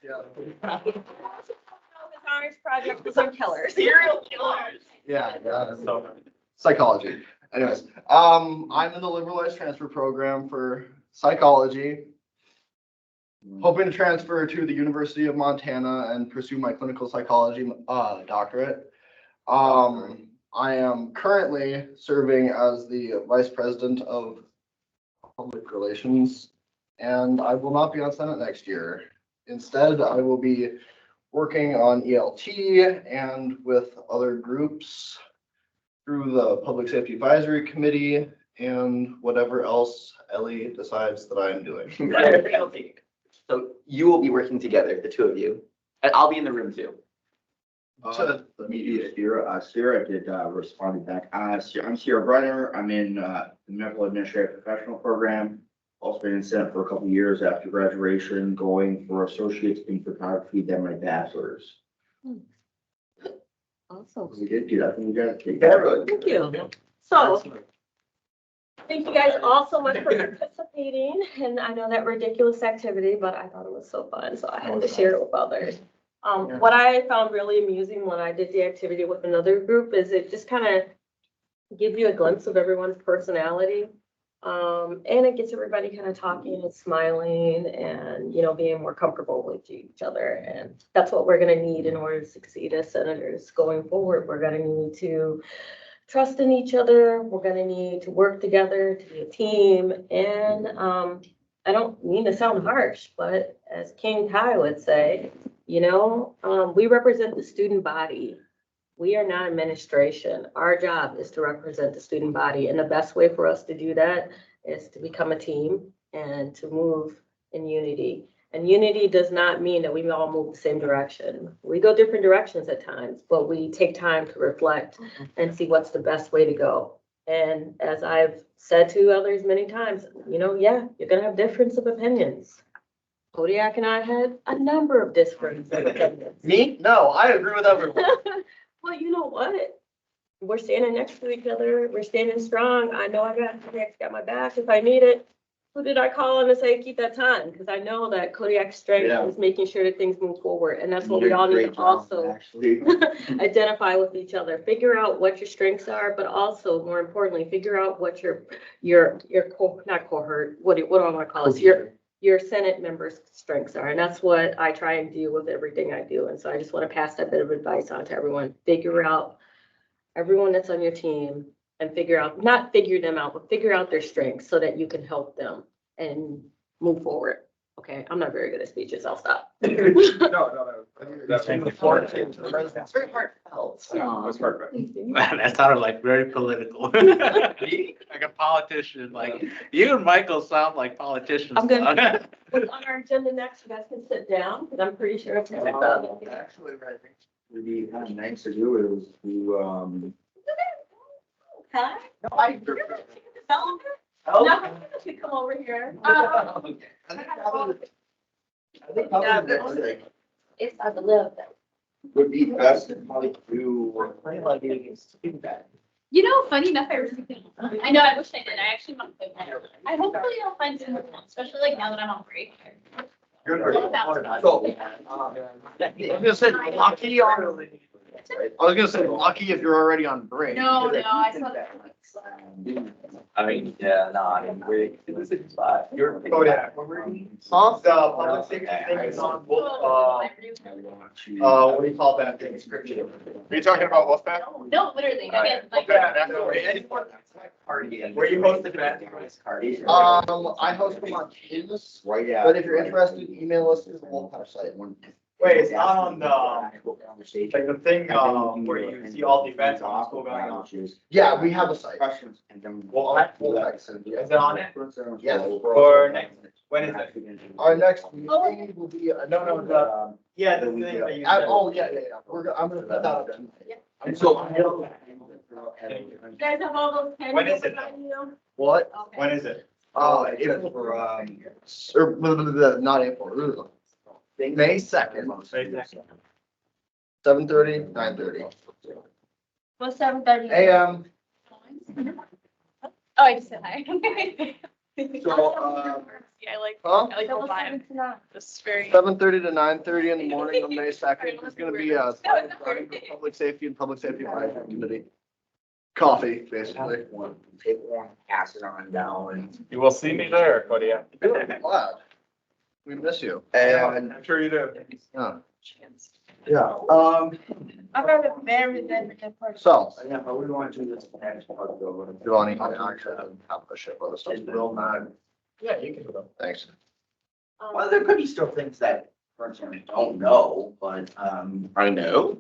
Yeah. His honors project was on Keller. Serial killers. Yeah. So psychology. Anyways, I'm in the liberal arts transfer program for psychology. hoping to transfer to the University of Montana and pursue my clinical psychology doctorate. I am currently serving as the vice president of public relations, and I will not be on Senate next year. Instead, I will be working on ELT and with other groups through the Public Safety Advisory Committee and whatever else Ellie decides that I am doing. So you will be working together, the two of you. And I'll be in the room too. Let me do Sierra did respond back. I'm Sierra Brunner. I'm in the medical administrative professional program. Also been in Senate for a couple of years after graduation, going for associates in photography, then my bachelor's. Awesome. We did do that. I think we got to take Thank you. So, thank you guys all so much for participating. And I know that ridiculous activity, but I thought it was so fun, so I had to share it with others. What I found really amusing when I did the activity with another group is it just kind of gives you a glimpse of everyone's personality. And it gets everybody kind of talking and smiling and, you know, being more comfortable with each other. And that's what we're going to need in order to succeed as senators going forward. We're going to need to trust in each other. We're going to need to work together to be a team. And I don't mean to sound harsh, but as King Kai would say, you know, we represent the student body. We are not administration. Our job is to represent the student body. And the best way for us to do that is to become a team and to move in unity. And unity does not mean that we all move the same direction. We go different directions at times, but we take time to reflect and see what's the best way to go. And as I've said to others many times, you know, yeah, you're going to have difference of opinions. Kodiak and I had a number of different opinions. Me? No, I agree with everyone. Well, you know what? We're standing next to each other. We're standing strong. I know I got my back if I need it. Who did I call on to say keep that time? Because I know that Kodiak's strength is making sure that things move forward. And that's what we all need to also identify with each other. Figure out what your strengths are, but also more importantly, figure out what not cohort, what do I want to call it? Your Senate members' strengths are. And that's what I try and do with everything I do. And so I just want to pass that bit of advice on to everyone. Figure out everyone that's on your team and not figure them out, but figure out their strengths so that you can help them and move forward. Okay, I'm not very good at speeches. I'll stop. No. That's very heartfelt. That sounded like very political. Like a politician, like you and Michael sound like politicians. I'm gonna put on our agenda next. You guys can sit down because I'm pretty sure it's Actually, what I think would be kind of nice to do is to, Hi. No, I- No, you come over here. I think probably the next thing It's I live. would be best to probably do. You know, funny enough, I really think, I know, I wish I did. I actually want to play better. I hopefully I'll find some, especially like now that I'm on break. Good for you. So, I was gonna say lucky if you're already on break. No, I saw that. I mean, yeah, no, I mean, you're. Oh, yeah. Huh? The public safety thing is on, what do you call that thing? Description. Are you talking about Wolfpack? No, literally. I mean, like. Where you host events? I host them on Teams, Right out. but if you're interested, email us to the Wolfpack site. Wait, it's not on the, like the thing, where you see all the events on the school going on. Yeah, we have a site. Questions and then. Wolfpack. Is it on it? Yes. Or next, when is it? Our next meeting will be, no, Yeah, the thing that you. I'm gonna put that up. And so. You guys have all those pens? When is it? What? Okay. When is it? April for, not April. May 2nd, 7:30, 9:30 What's 7:30? AM. Oh, I just said hi. So, Yeah, I like the Double vibe. 7 to 9. This is very. 7:30 to 9:30 in the morning on May 2nd. There's gonna be a public safety and public safety advisory committee. Coffee, basically. Take one, pass it on down. You will see me there, Kodiak. Glad. We miss you. And, I'm sure you do. yeah, I got a very good person. So, yeah, but we want to do this next part, though. Giovanni, I actually have a shit load of stuff. It will not. Yeah, you can go. Thanks. Well, there could be still things that personally don't know, but, I know.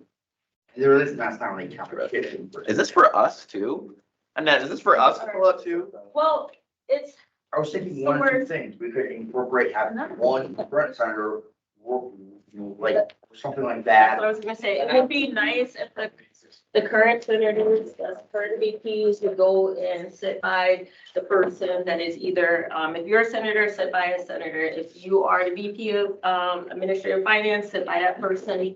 there is, that's not really competition. Is this for us too? Annette, is this for us to fill out too? Well, it's, I was thinking one or two things, we could incorporate having one front center, work, you know, like, something like that's that. what I was gonna say. It would be nice if the current senators, the current VPs would go and sit by the person that is either, if you're a senator, sit by a senator. If you are the VP of, Administrative Finance, sit by that person.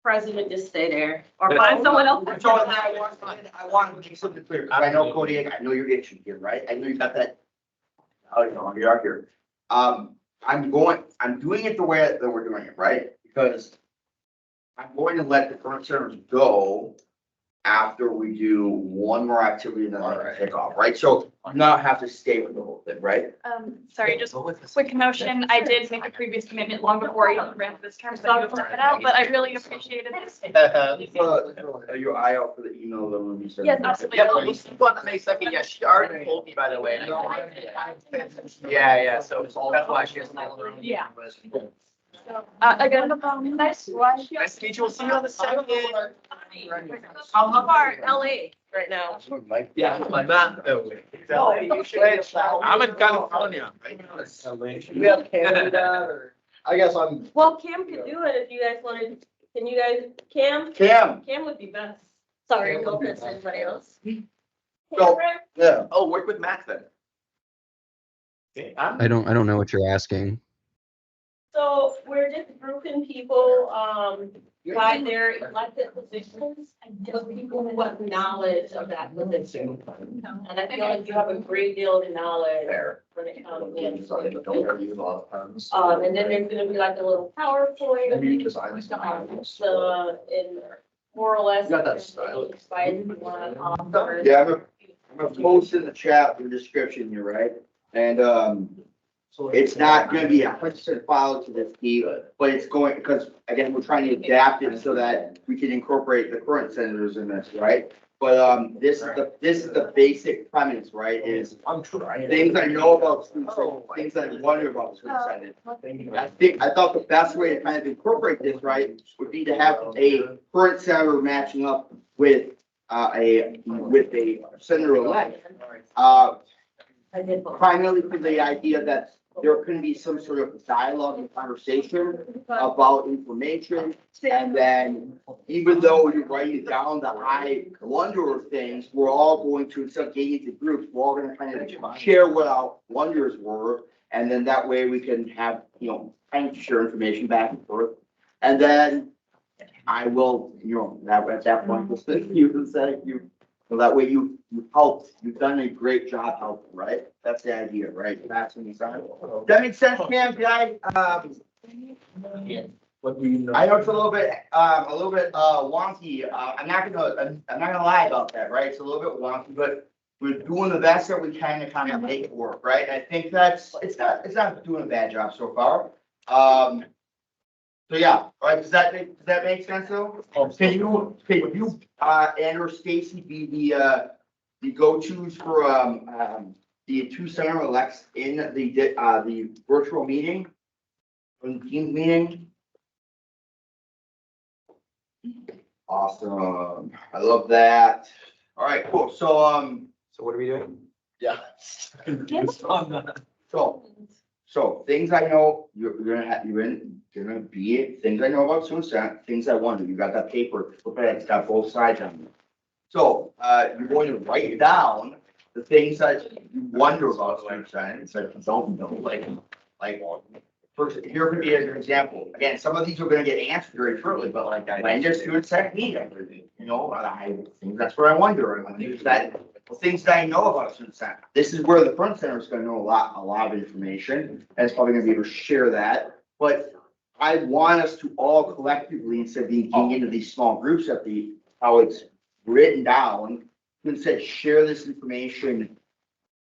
President, just stay there or find someone else. So I want to make something clear, because I know Kodiak, I know you're itching here, right? I know you got that. Oh, you know, you are here. I'm doing it the way that we're doing it, right? Because I'm going to let the current senators go after we do one more activity and then I take off, right? So not have to stay with the whole thing, right? Sorry, just quick motion. I did make a previous commitment long before I ran for this term, so I'll check it out, but I really appreciated this. Are you eye out for the email that will be sent? Yes, absolutely. Yeah, well, she won the May 2nd. Yeah, she already told me, by the way. Yeah, so that's why she has. Yeah. Again, nice to watch you. Nice to meet you. We'll see you on the 2nd. How far LA right now? Yeah, not I'm in California. We have Canada or, I guess I'm. Well, Cam could do it if you guys wanted. Can you guys, Cam? Cam, Cam would be best. Sorry, no offense to anybody else. So- Cameron? yeah. Oh, work with Matt then. I don't know what you're asking. So we're just grouping people, by their elected positions, and just people who have knowledge of that position. And I feel like you have a great deal of knowledge when it comes in. And then there's gonna be like a little PowerPoint. So, in more or less. Got that style. Yeah, I'm gonna post in the chat the description here, right? And, it's not gonna be 100% followed to this key, but it's going, because again, we're trying to adapt it so that we can incorporate the current senators in this, right? But, this is the basic premise, right, is things I know about school senate, things I wonder about school senate. I thought the best way to kind of incorporate this, right, would be to have a current senator matching up with, a senator-elect. Primarily for the idea that there can be some sort of dialogue and conversation about information. And then even though you're writing down the I wonder of things, we're all going to, instead of getting into groups, we're all gonna kind of share what our wonders were. And then that way we can have, kind of share information back and forth. And then I will, at that point, you can say, so that way you helped, you've done a great job helping, right? That's the idea, right? Passing these on. That makes sense, Cam, did I, What do you know? I know it's a little bit wonky. I'm not gonna lie about that, right? It's a little bit wonky, but we're doing the best that we can to kind of make it work, right? I think it's not doing a bad job so far. So yeah, all right, does that make sense though? Can you, and or Stacy be the go-tos for, the two senator elects in the virtual meeting? Or the Teams meeting? Awesome, I love that. All right, cool, so what are we doing? yeah. So things I know, you're gonna be things I know about suicide, things I wonder. You got that paper, look at it, it's got both sides on it. So, you're going to write down the things that you wonder about suicide, it's like you don't know, like, first, here could be an example. Again, some of these are gonna get answered very shortly, but like, when does suicide mean? I think that's what I wonder. Things that I know about suicide. This is where the front center is gonna know a lot of information, and it's probably gonna be able to share that. But I want us to all collectively, instead of being into these small groups how it's written down, instead share this information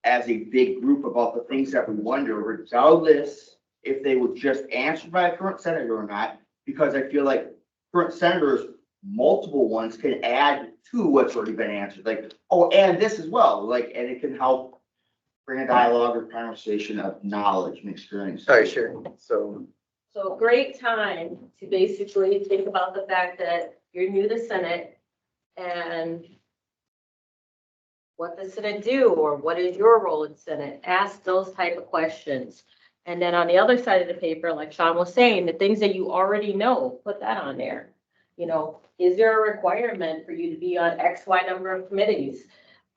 as a big group about the things that we wonder, regardless if they were just answered by a current senator or not, because I feel like current senators, multiple ones can add to what's already been answered, like, oh, and this as well, like, and it can help bring a dialogue or conversation of knowledge and experience. All right, sure. So So great time to basically think about the fact that you're new to Senate and what does Senate do, or what is your role in Senate? Ask those type of questions. And then on the other side of the paper, like Sean was saying, the things that you already know, put that on there. You know, is there a requirement for you to be on X, Y number of committees?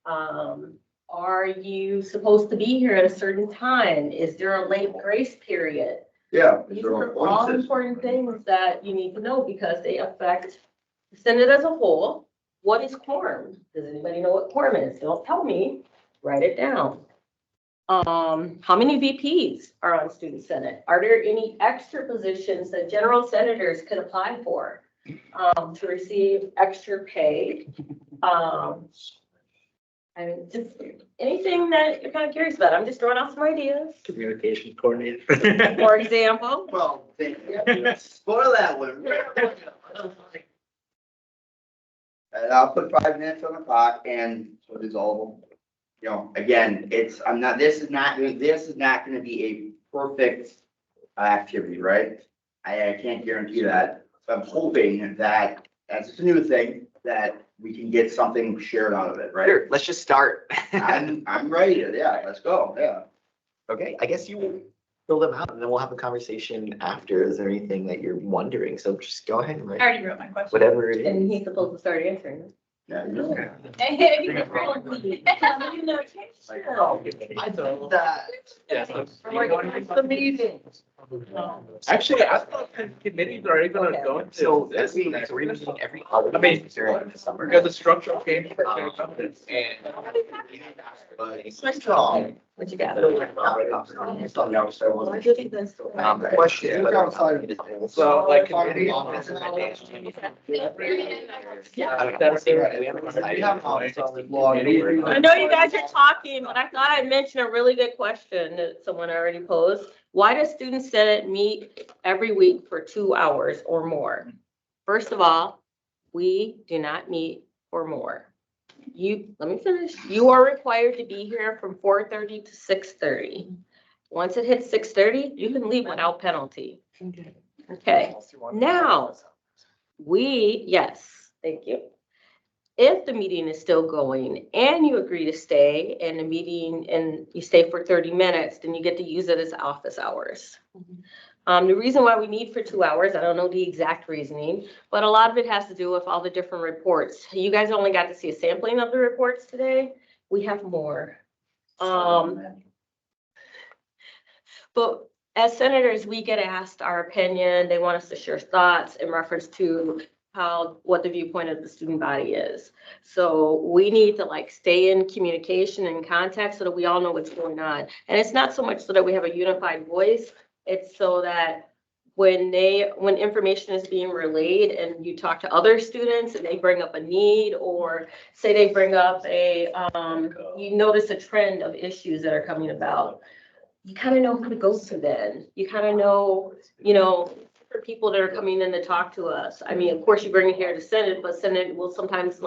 Are you supposed to be here at a certain time? Is there a late grace period? Yeah. These are all important things that you need to know because they affect the Senate as a whole. What is quorum? Does anybody know what quorum is? Don't tell me, write it down. How many VPs are on Student Senate? Are there any extra positions that general senators could apply for to receive extra pay? I mean, just anything that you're kind of curious about. I'm just throwing out some ideas. Communication coordinator. For example. Well, thank you. Spoil that one. And I'll put 5 minutes on the clock, and so does all of them. You know, again, this is not gonna be a perfect activity, right? I can't guarantee that. So I'm hoping that, as it's a new thing, that we can get something shared out of it, right? sure, let's just start. I'm ready to, yeah, let's go, yeah. Okay, I guess you fill them out and then we'll have a conversation after. Is there anything that you're wondering? So just go ahead and I write already wrote my question. whatever it is. And he's supposed to start answering it. Yeah, you know. I thought that. Yes. The meeting. Actually, I thought the committees are even gonna go into. So this we're next meeting week. every other. I mean, during the summer. Because the structural change. What you got? Question. So like. I know you guys are talking, but I thought I'd mention a really good question that someone already posed. Why does Student Senate meet every week for 2 hours or more? First of all, we do not meet for more. Let me finish. You are required to be here from 4:30 to 6:30. Once it hits 6:30, you can leave without penalty. Okay, now, yes, thank you. If the meeting is still going and you agree to stay in the meeting and you stay for 30 minutes, then you get to use it as office hours. The reason why we meet for 2 hours, I don't know the exact reasoning, but a lot of it has to do with all the different reports. You guys only got to see a sampling of the reports today. We have more. But as senators, we get asked our opinion. They want us to share thoughts in reference to what the viewpoint of the student body is. So we need to stay in communication and contact so that we all know what's going on. And it's not so much so that we have a unified voice. It's so that when information is being relayed and you talk to other students and they bring up a need, or say they bring up you notice a trend of issues that are coming about, you kind of know who to go to then. You kind of know, for people that are coming in to talk to us. I mean, of course, you bring it here to Senate, but Senate will sometimes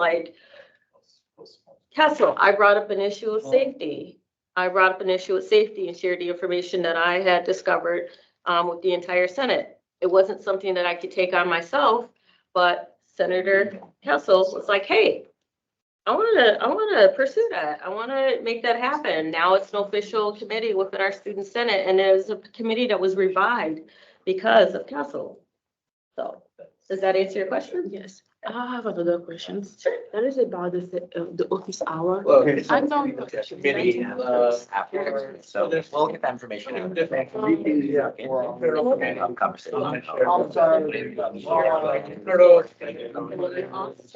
Kessel, I brought up an issue of safety. And shared the information that I had discovered with the entire Senate. It wasn't something that I could take on myself, but Senator Kessel was like, hey, I want to pursue that. I want to make that happen. Now it's an official committee within our Student Senate, and it was a committee that was revived because of Kessel. So does that answer your question? Yes. I have another question. Sure. That is about the office hour. Well, I know. Committee, afterwards, so we'll get that information out.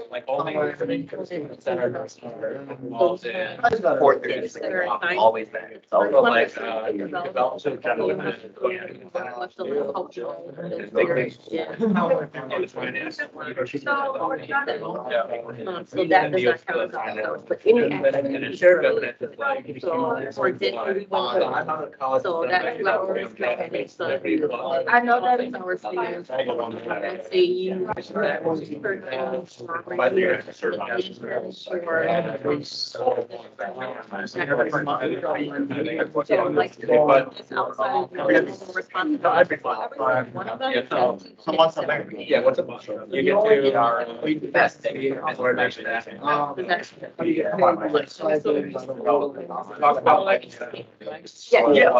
Like only senators are involved in. 4:30, always there. So like, develop some gentlemen. With the little cultural. It's bigger. Yeah. It's finance. So that does not count as all, but any activity. So for dinner, we went to, so that's 2 hours, mechanics, so I know that is our students. Let's say you. So what's up there? Yeah, what's up? You get to, the best thing is where there's that. Talk about like. Yeah.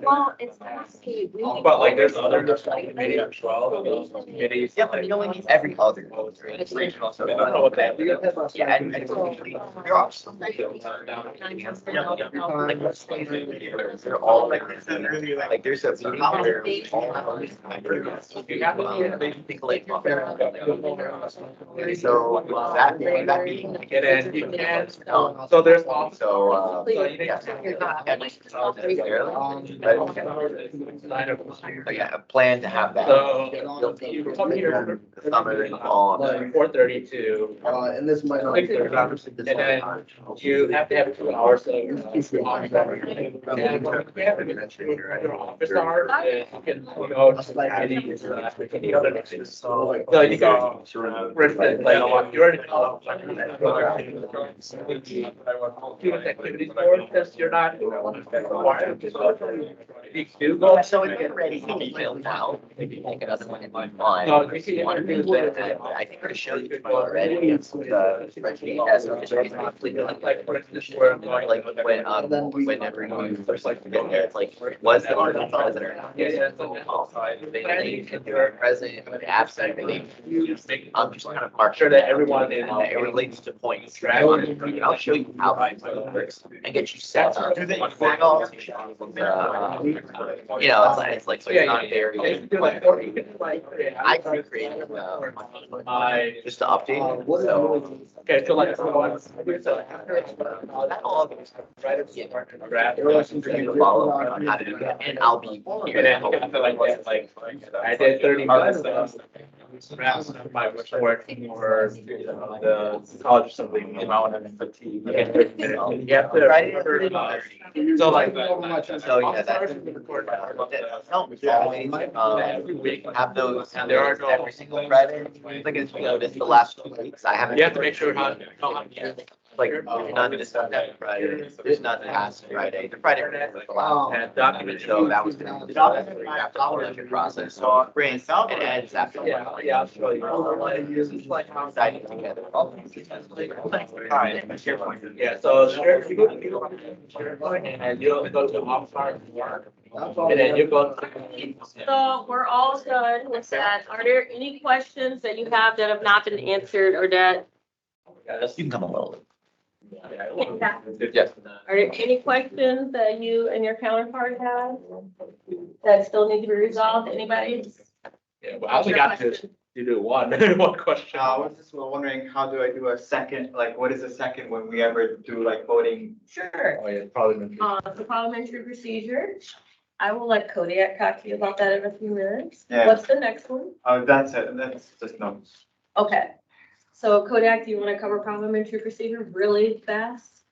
Well, it's actually. But like there's other committees as well, those committees. Yeah, but you only need every other regional. So I don't know what that is. Yeah, and you're also. They're all like there's a meeting where so that meeting Get in, you can, so there's also, yeah. But yeah, a plan to have that. So you come here. Summer and fall. 4:30 to. And this might not. 6:30. And then you have to have 2 hours of. Office hours, and you can go to any other. So you go, for instance, like you're in. Student activities board, because you're not. Required to go. You do go. So when you get ready to be built out, maybe make another one in my mind. No, you see, One of the things that I think I showed you already, it's the spreadsheet as completely like for instance, where I'm going, like when, whenever you first like to get there, it's like, was the artist present or not? Yeah. If you're present, absent, I'm just kind of mark Sure that everyone is. and it relates to points. I'll show you how it works and get you set up. You know, it's like, so it's not very. I created, just to update, so. Okay, so like. Follow on how to do that, and I'll be here. Like, I did 30 minutes of my work for the college assembly, amount of fatigue. You have to. So like. So yeah, that's. Have those, there are every single Friday, like as you noticed, the last 2 weeks, I haven't. You have to make sure how. Like, there's none this Friday, there's none past Friday, the Friday was the last. And document. So that was gonna be the process, so it ends after. Yeah, I'll show you. Deciding together. Yeah, so share, you go and you'll go to office work. And then you go to. So we're all done with that. Are there any questions that you have that have not been answered or that? You can come a little. Yes. Are there any questions that you and your counterpart have that still need to be resolved? Anybody? Yeah, well, I only got to do one, one question. I was just wondering, how do I do a second, like, what is a second when we ever do like voting? Sure. Oh, yeah, parliamentary. The parliamentary procedure. I will let Kodiak talk to you about that in a few minutes. Yeah. What's the next one? Oh, that's it, that's just notes. Okay. So Kodiak, do you want to cover parliamentary procedure really fast?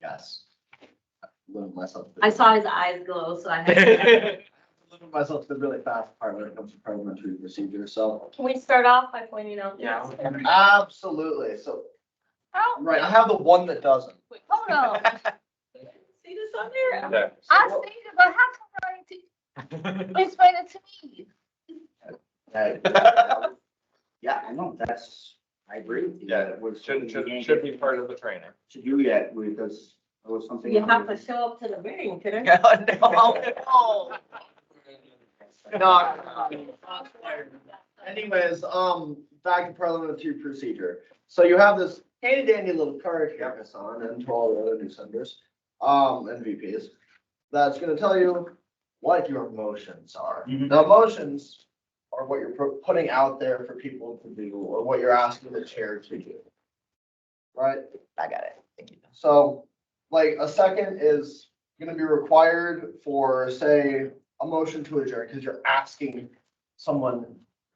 Yes. Limit myself. I saw his eyes glow, so I had to. Limit myself to the really fast part when it comes to parliamentary procedure, so. Can we start off by pointing out? Yeah. these? Absolutely, so, Oh, right, I have the one that doesn't. hold on. See this on there? Yeah. I see it, but how come you explain it to me? Yeah, I know, that's, I agree with you. Yeah, That was should be part of the training. To do yet, because it was something. You have to show up to the meeting today. No. Anyways, back to parliamentary procedure. So you have this handy dandy little card here, Hassan, and to all the other new senators, and VPs, that's gonna tell you what your motions are. The motions are what you're putting out there for people to do, or what you're asking the chair to do. Right? I got it. Thank you. So, like, a second is gonna be required for, say, a motion to adjourn, because you're asking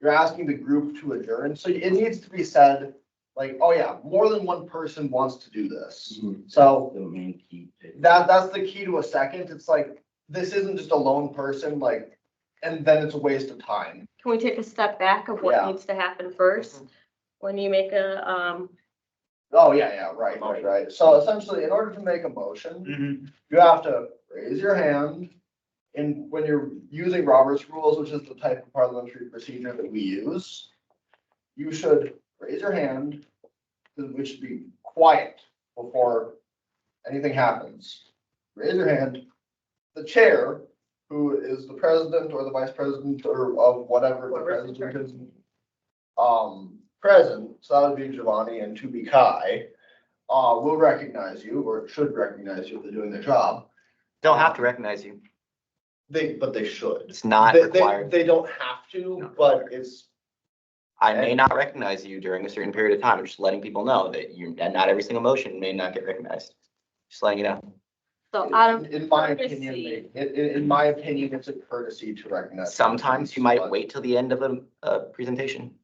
you're asking the group to adjourn, so it needs to be said, like, oh yeah, more than one person wants to do this. So The main key. that's the key to a second. It's like, this isn't just a lone person, like, and then it's a waste of time. Can we take a step back of what Yeah. needs to happen first? When you make a, Oh, yeah, right. So essentially, in order to make a motion, you have to raise your hand. And when you're using Robert's rules, which is the type of parliamentary procedure that we use, you should raise your hand, which should be quiet before anything happens. Raise your hand. The chair, who is the president or the vice president or of whatever the president is, present, so that would be Giovanni and to be Kai, will recognize you or should recognize you if they're doing their job. Don't have to recognize you. But they should. It's not required. They don't have to, but it's. I may not recognize you during a certain period of time. I'm just letting people know that not every single motion may not get recognized. Just letting you know. so out of In my courtesy, opinion, in my opinion, it's a courtesy to recognize. Sometimes you might wait till the end of a presentation.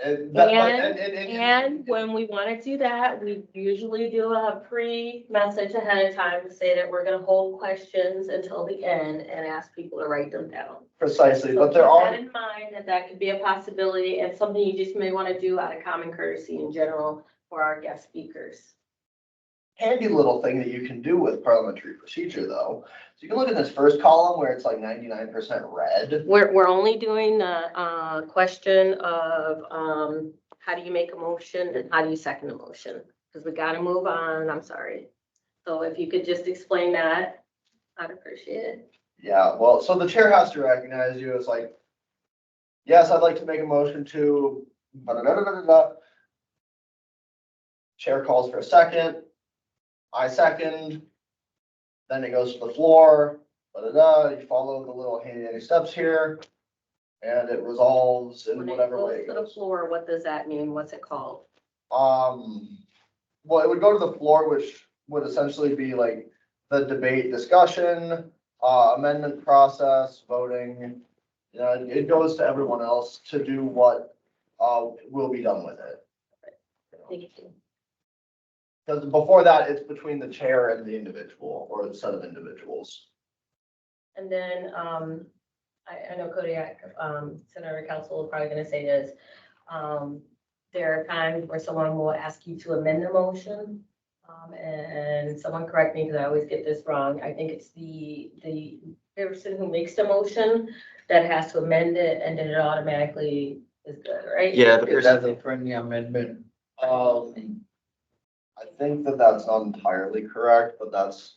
And when we want to do that, we usually do a pre-message ahead of time to say that we're gonna hold questions until the end and ask people to write them down. Precisely, So but there keep are. that in mind, that could be a possibility and something you just may want to do out of common courtesy in general for our guest speakers. Handy little thing that you can do with parliamentary procedure, though. So you can look at this first column where it's like 99% red. We're only doing the question of how do you make a motion and how do you second a motion? Because we gotta move on, I'm sorry. So if you could just explain that, I'd appreciate it. Yeah, well, so the chair has to recognize you. It's like, yes, I'd like to make a motion to. Chair calls for a second. I second. Then it goes to the floor. You follow the little handy dandy steps here. And it resolves in When it whatever way goes it to the goes. floor, what does that mean? What's it called? Well, it would go to the floor, which would essentially be like the debate discussion, amendment process, voting. You know, it goes to everyone else to do what, will be done with it. Thank you. Because before that, it's between the chair and the individual or the set of individuals. And then, I know Kodiak, Senator Council is probably gonna say this. There are times where someone will ask you to amend the motion. And someone correct me, because I always get this wrong. I think it's the person who makes the motion that has to amend it, and then it automatically is good, right? Yeah, the That's person, a friendly amendment. I think that that's not entirely correct, but that's,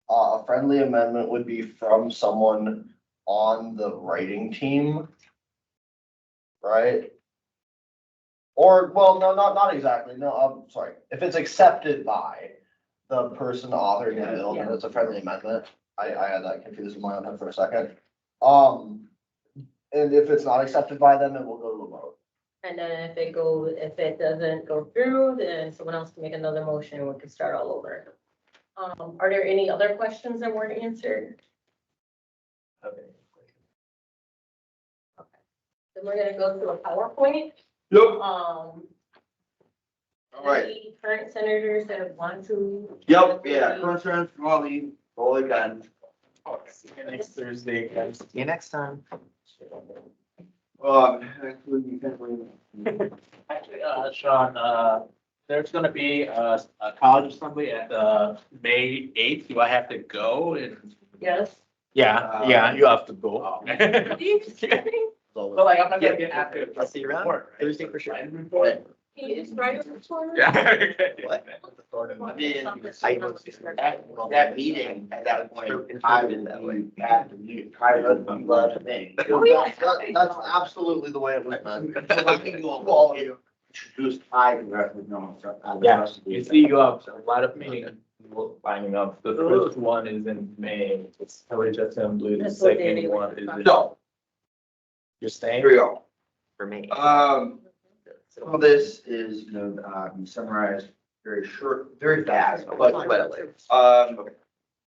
a friendly amendment would be from someone on the writing team. Right? Or, well, no, not exactly. No, I'm sorry. If it's accepted by the person authoring the bill, then it's a friendly amendment. I had that confused in my own head for a second. And if it's not accepted by them, it will go to a vote. And then if it doesn't go through, then someone else can make another motion and we can start all over. Are there any other questions that weren't answered? Okay. Then we're gonna go through a PowerPoint. Yep. All right. Any current senators that want to? Yep, yeah, current Raleigh, all again. See you next Thursday, guys. see you next time. Actually, you can't believe. Actually, Sean, there's gonna be a college assembly at May 8th. Do I have to go? And Yes. yeah, you have to go. But like, I'm not gonna get after. I'll see you around Report, right? Thursday for sure. Can you just write it for me? What? I mean, I- that meeting at that point, I was that way. I would love to think. Oh, yeah. That's absolutely the way it was meant. All of you introduced I the rest of them. Yeah, you see, you have a lot of meetings lining up. The first one is in May. It's Village Assembly. The That's what they second do. one is in. So, You're staying? here we go. For me. Some of this is, summarized very short, very fast, but,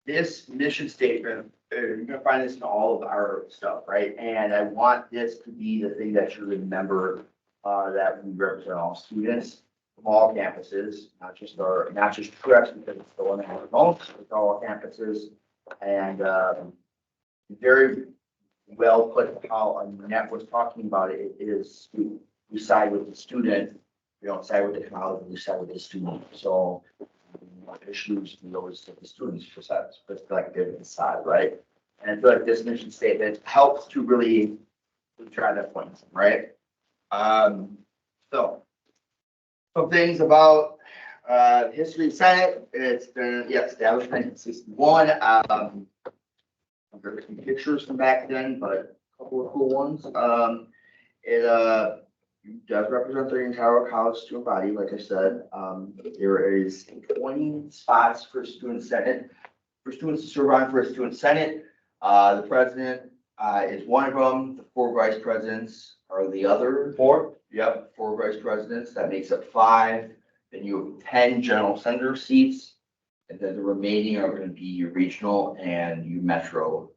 this mission statement, you're gonna find this in all of our stuff, right? And I want this to be the thing that you remember, that we represent all students from all campuses, not just Truex, because it's the one that has the most, it's all campuses. And, very well put how Annette was talking about it. It is, we side with the student, we don't side with the college, we side with the student. So issues we always take the students' perspective inside, right? And I feel like this mission statement helps to really try that point, right? So some things about history of Senate. It's been established in 1961. There's some pictures from back then, but a couple of cool ones. It does represent the entire college student body, like I said. There is 20 spots for student senate, for students to serve on for a student senate. The president is one of them. The 4 vice presidents are the other 4. Yep, 4 vice presidents. That makes up 5. Then you have 10 general senator seats. And then the remaining are going to be your regional and your metro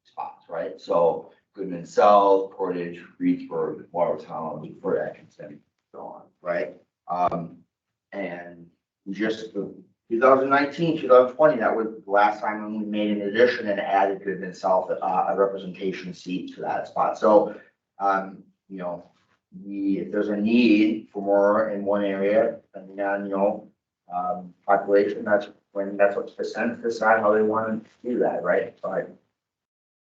spots, right? So Goodman South, Portage, Reedsburg, Watertown, Fort Atkinson, and so on, right? And just 2019, 2020, that was the last time when we made an addition and added Goodman South a representation seat to that spot. So, you know, if there's a need for more in one area, depending on, you know, population, that's what the Senate decide how they want to do that, right? But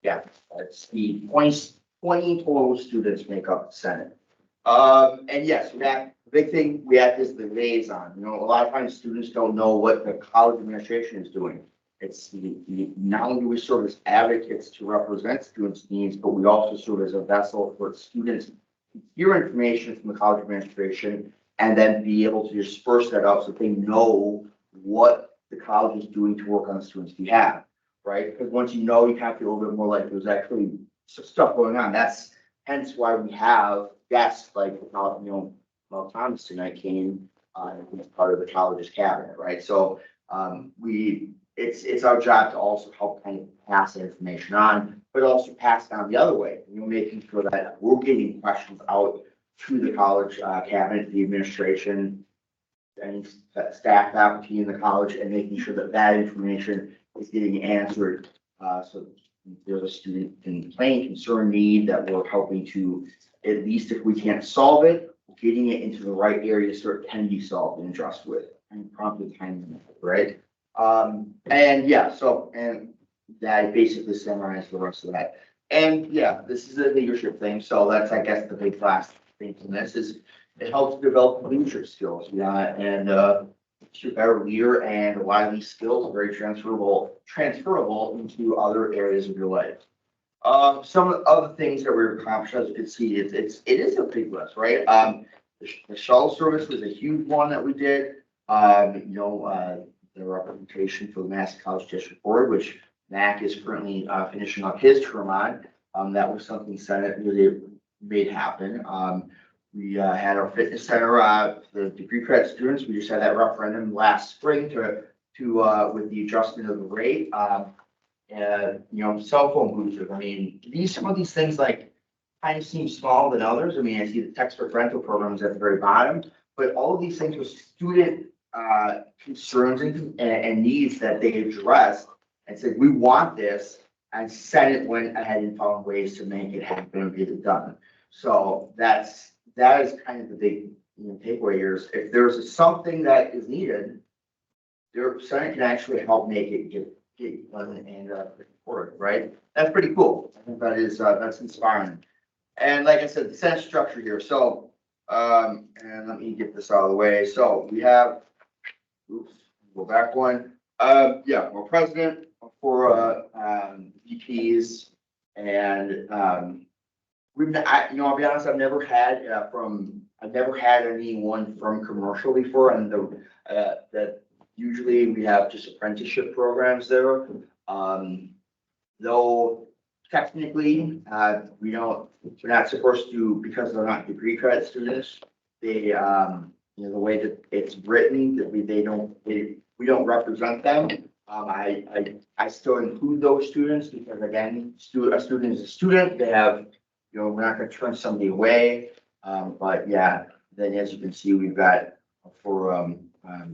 yeah, that's the 20 total students make up the Senate. And yes, the big thing we have is the liaison. You know, a lot of times students don't know what the college administration is doing. It's not only do we serve as advocates to represent students' needs, but we also serve as a vessel for students to hear information from the college administration and then be able to disperse that out so they know what the college is doing to work on the students' behalf, right? Because once you know, you kind of feel a little bit more like there's actually some stuff going on. That's hence why we have guests like, you know, Mel Thomas tonight came as part of the college's cabinet, right? So it's our job to also help kind of pass that information on, but also pass it on the other way, you know, making sure that we're getting questions out to the college cabinet, the administration, and staff, faculty in the college, and making sure that that information is getting answered. So there's a student complaint, concern, need that we're helping to, at least if we can't solve it, getting it into the right area so it can be solved and addressed with, and promptly time, right? And yeah, so, and that basically summarized the rest of that. And yeah, this is a leadership thing. So that's, I guess, the big last thing from this is it helps develop leadership skills. Yeah, and you're a better leader, and a lot of these skills are very transferable into other areas of your life. Some of the other things that we're accomplished, as you can see, it is a big list, right? The shuttle service was a huge one that we did. You know, the representation for the Mass College District Board, which Mac is currently finishing up his term on. That was something Senate really made happen. We had our fitness center, the degree credit students. We just had that referendum last spring to with the adjustment of the rate. And you know, cell phone boosters. I mean, some of these things like kind of seem small than others. I mean, I see the textbook rental programs at the very bottom, but all of these things are student concerns and needs that they addressed and said, we want this, and Senate went ahead and found ways to make it happen and get it done. So that is kind of the big, you know, takeaway here is if there's something that is needed, the Senate can actually help make it get done and forward, right? That's pretty cool. I think that is that's inspiring. And like I said, the Senate structure here. So and let me get this out of the way. So we have, oops, go back one. Yeah, we're president for VPs, and I'll be honest, I've never had anyone from commercial before, and that usually we have just apprenticeship programs there. Though technically, we're not supposed to, because they're not degree credit students. They, you know, the way that it's written, that we don't represent them. I still include those students because again, a student is a student, they have, we're not gonna turn somebody away. But yeah, then as you can see, we've got 4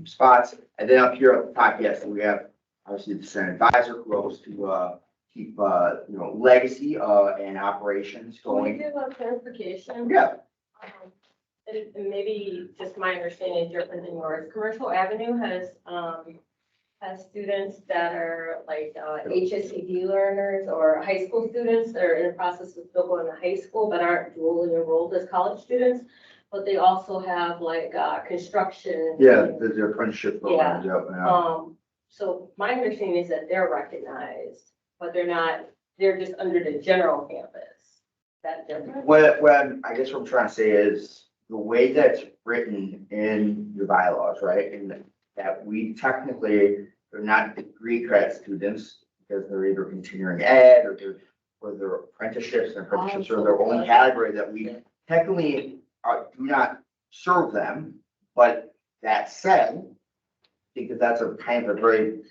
spots. And then up here at the top, yes, we have obviously the Senate advisor who goes to, keep, legacy, and operations Can we going. give a clarification? Yeah. And maybe just my understanding is different than yours. Commercial Avenue has students that are like HSCD learners or high school students that are in the process of still going to high school but aren't dually enrolled as college students. But they also have like construction. Yeah, there's their apprenticeship programs, yeah. So my understanding is that they're recognized, but they're just under the general campus. Is that different? What I guess what I'm trying to say is the way that's written in your bylaws, right? And that we technically, they're not degree credit students because they're either continuing ed or they're apprenticeships and apprenticeships are their own category that we technically do not serve them. But that said, I think that that's a kind of a very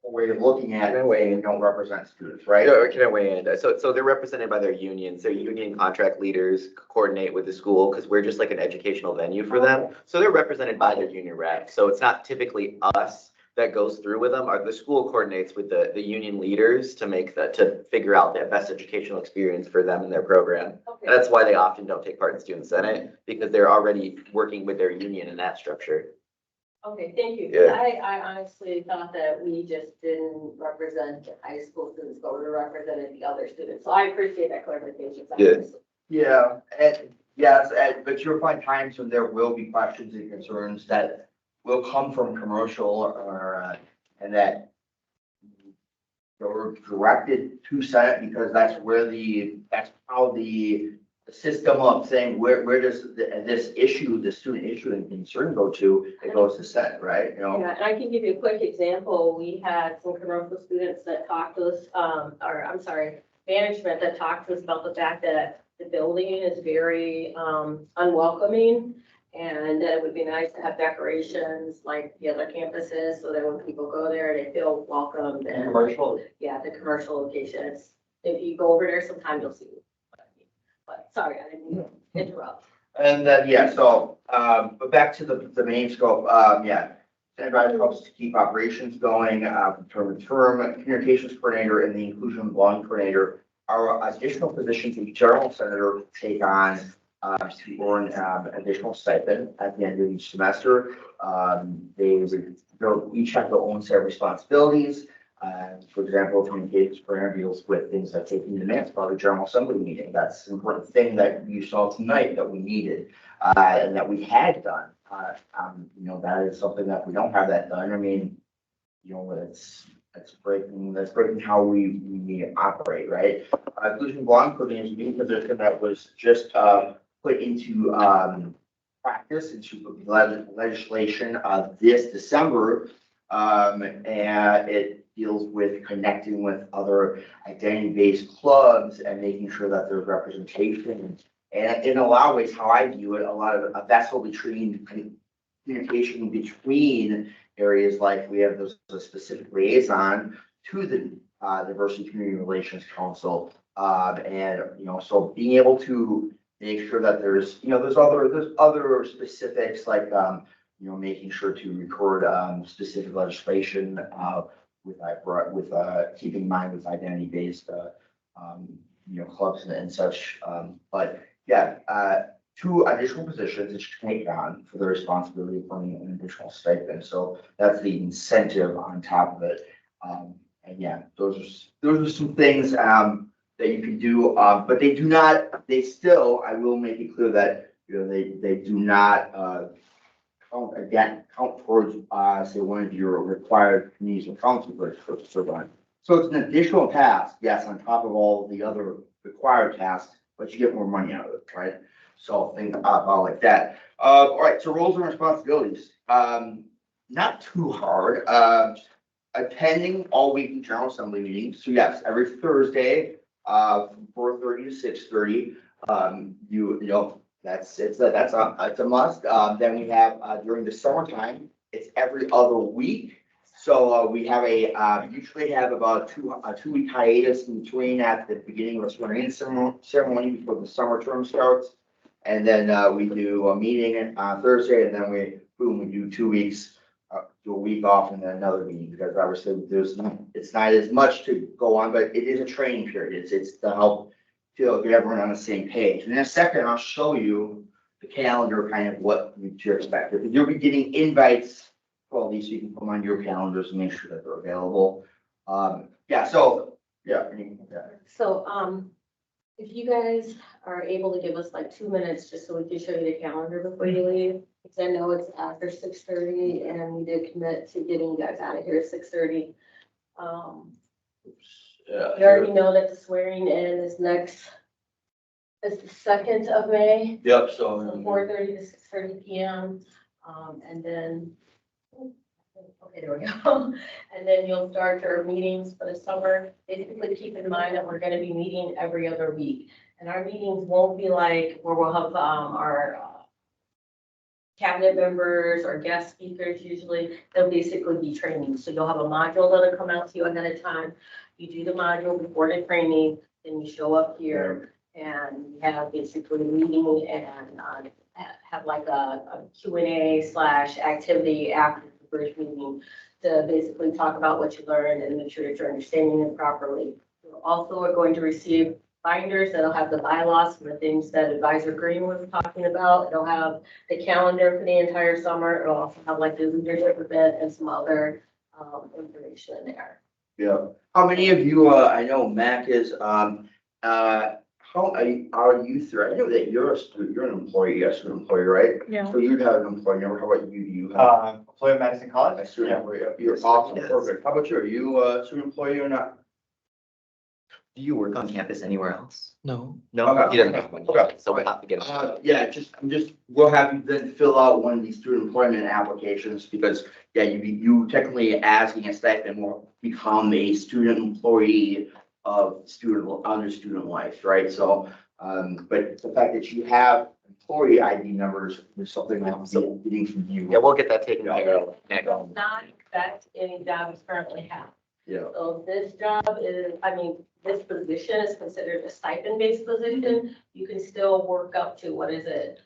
way of looking at it, and don't represent students, right? Yeah, can I weigh in? So they're represented by their unions. Their union contract leaders coordinate with the school because we're just like an educational venue for them. So they're represented by their union rep. So it's not typically us that goes through with them. Or the school coordinates with the union leaders to figure out the best educational experience for them and their program. Okay. And that's why they often don't take part in student senate because they're already working with their union in that structure. Okay, thank you. Yeah. I honestly thought that we just didn't represent high school students, but we represented the other students. So I appreciate that clarification. Yeah, and yes, but you'll find times when there will be questions and concerns that will come from commercial or, and that you're directed to Senate because that's how the system of saying where does this issue, the student issue and concern go to, it goes to Senate, right? Yeah, and I can give you a quick example. We had some commercial students that talked to us, management that talked to us about the fact that the building is very unwelcoming and that it would be nice to have decorations like the other campuses so that when people go there, they feel welcomed. And commercial? Yeah, the commercial locations. If you go over there sometime, you'll see. But sorry, I didn't mean to interrupt. And then, yeah, so, but back to the main scope, yeah. Senate helps to keep operations going, from term to term, communications coordinator and the inclusion and belonging coordinator are additional positions the general senator take on, to earn, additional stipend at the end of each semester. They'll each have their own set of responsibilities. For example, communications coordinator deals with things like taking the minutes for the general assembly meeting. That's an important thing that you saw tonight that we needed, and that we had done. That is something that we don't have that done. I mean, that's breaking how we operate, right? Inclusion belonging coordinator is a new position that was just put into practice into legislation this December, and it deals with connecting with other identity-based clubs and making sure that there's representation. And in a lot of ways, how I view it, a lot of a vessel between communication between areas like we have a specific liaison to the Diversity Community Relations Council. So being able to make sure that there's other specifics like, making sure to record specific legislation with keeping in mind with identity-based, clubs and such. But yeah, 2 additional positions that you can take on for the responsibility of earning an additional stipend. So that's the incentive on top of it. And yeah, those are some things that you can do. But they still, I will make it clear that they do not count towards say one of your required communities and council to serve on. So it's an additional task, yes, on top of all the other required tasks, but you get more money out of it, right? So think about like that. All right, so roles and responsibilities. Not too hard. Attending all weekly General Assembly meetings. So yes, every Thursday, from 4:30 to 6:30. That's a must. Then we have during the summertime, it's every other week. So we have usually have about a 2-week hiatus in between at the beginning of a swearing in ceremony before the summer term starts. And then we do a meeting on Thursday, and then we do 2 weeks, do a week off and then another meeting, because obviously it's not as much to go on, but it is a training period. It's to help to get everyone on the same page. And in a second, I'll show you the calendar, kind of what to expect. You'll be getting invites for all these, so you can put them on your calendars and make sure that they're available. Yeah, so, yeah. So, if you guys are able to give us like 2 minutes, just so we can show you the calendar before you leave, because I know it's after 6:30 and we did commit to getting you guys out of here at 6:30. You already know that the swearing in is the 2nd of May. Yep, so. 4:30 to 6:30 PM. And then, okay, there we go. And then you'll start your meetings for the summer. Basically, keep in mind that we're gonna be meeting every other week. And our meetings won't be like where we'll have, our cabinet members or guest speakers. Usually they'll basically be training. So you'll have a module that'll come out to you ahead of time. You do the module before the training, then you show up here and you have basically a meeting and have like a Q&A / activity after the first meeting to basically talk about what you learned and make sure that you're understanding it properly. You also are going to receive binders that'll have the bylaws and the things that Advisor Green was talking about. It'll have the calendar for the entire summer. It'll also have like the leadership event and some other information in there. Yeah. How many of you, I know Mac is, how are you through? I know that you're a student, you're an employee, yes, an employee, right? Yeah. So you'd have an employee number. How about you? Do you have? Employee of Madison College? A student employee. You're awesome. Perfect. How about you? Are you a student employee or not? Do you work on campus anywhere else? No. No, Okay. he doesn't have one. Okay. So we'll have to get. Yeah, we'll have you then fill out one of these student employment applications, because, yeah, you technically asking a stipend will become a student employee of under student life, right? So, but the fact that you have employee ID numbers is something that I'm getting from you. Yeah, we'll get that taken care of next. Does not affect any jobs currently have. Yeah. So this job is, this position is considered a stipend-based position. You can still work up to,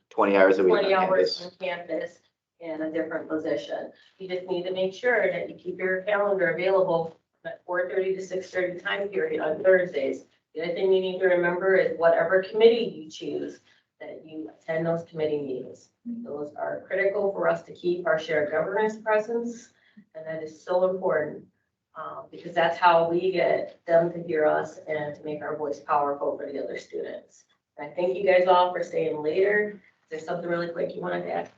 20 hours a week on 20 hours campus. on campus in a different position. You just need to make sure that you keep your calendar available at 4:30 to 6:30 time period on Thursdays. The other thing you need to remember is whatever committee you choose, that you attend those committee meetings. Those are critical for us to keep our shared governance presence, and that is so important. Because that's how we get them to hear us and to make our voice powerful for the other students. And I thank you guys all for staying later. Is there something really quick you wanted to add?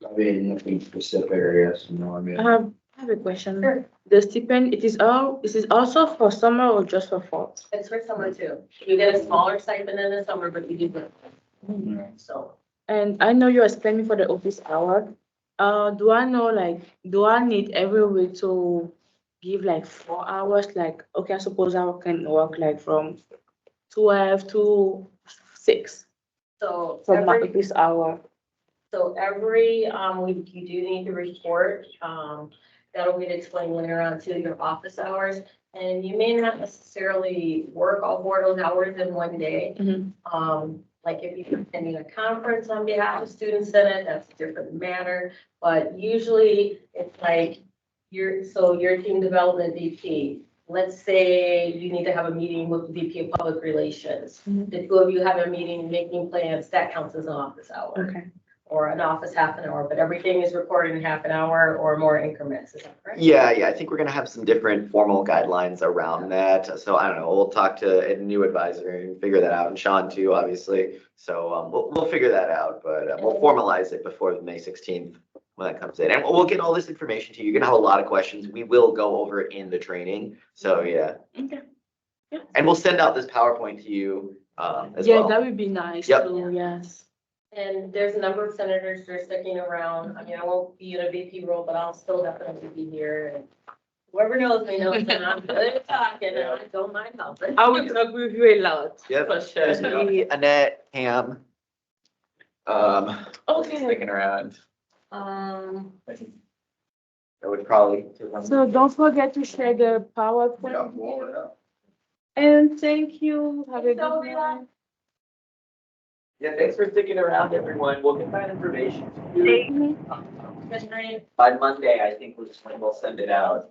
I mean, nothing specific areas, you know, I have a question. Sure. The stipend, is it also for summer or just for fall? It's for summer too. You get a smaller stipend in the summer, but you do get. So. And I know you are spending for the office hour. Do I need every week to give like 4 hours? Like, okay, I suppose I can work like from 12 to 6. So for my office hour. So every week you do need to report. That'll get explained later on to your office hours. And you may not necessarily work all 4 of those hours in one day. Like if you're attending a conference on behalf of Student Senate, that's a different matter. But usually it's like your team development VP. Let's say you need to have a meeting with the VP of Public Relations. The 2 of you have a meeting making plans, that counts as an office hour. Okay. Or an office half an hour, but everything is recorded in half an hour or more increments, is that correct? Yeah, I think we're gonna have some different formal guidelines around that. So I don't know, we'll talk to a new advisor and figure that out, and Sean too, obviously. So we'll figure that out, but we'll formalize it before the May 16th when that comes in. And we'll get all this information to you. You're gonna have a lot of questions. We will go over it in the training. So yeah. Okay. Yeah. And we'll send out this PowerPoint to you as well. Yeah, that would be nice Yep. too, yes. And there's a number of senators that are sticking around. I mean, I won't be in a VP role, but I'll still definitely be here. And whoever knows me knows that I'm good at talking and I don't mind helping. I would talk with you a lot. Yep. For sure. There's me, Annette, Pam. Okay. Sticking around. That would probably. So don't forget to share the PowerPoint. And thank you. Have a good night. Yeah, thanks for sticking around, everyone. We'll get that information to you. By Monday, I think we'll send it out.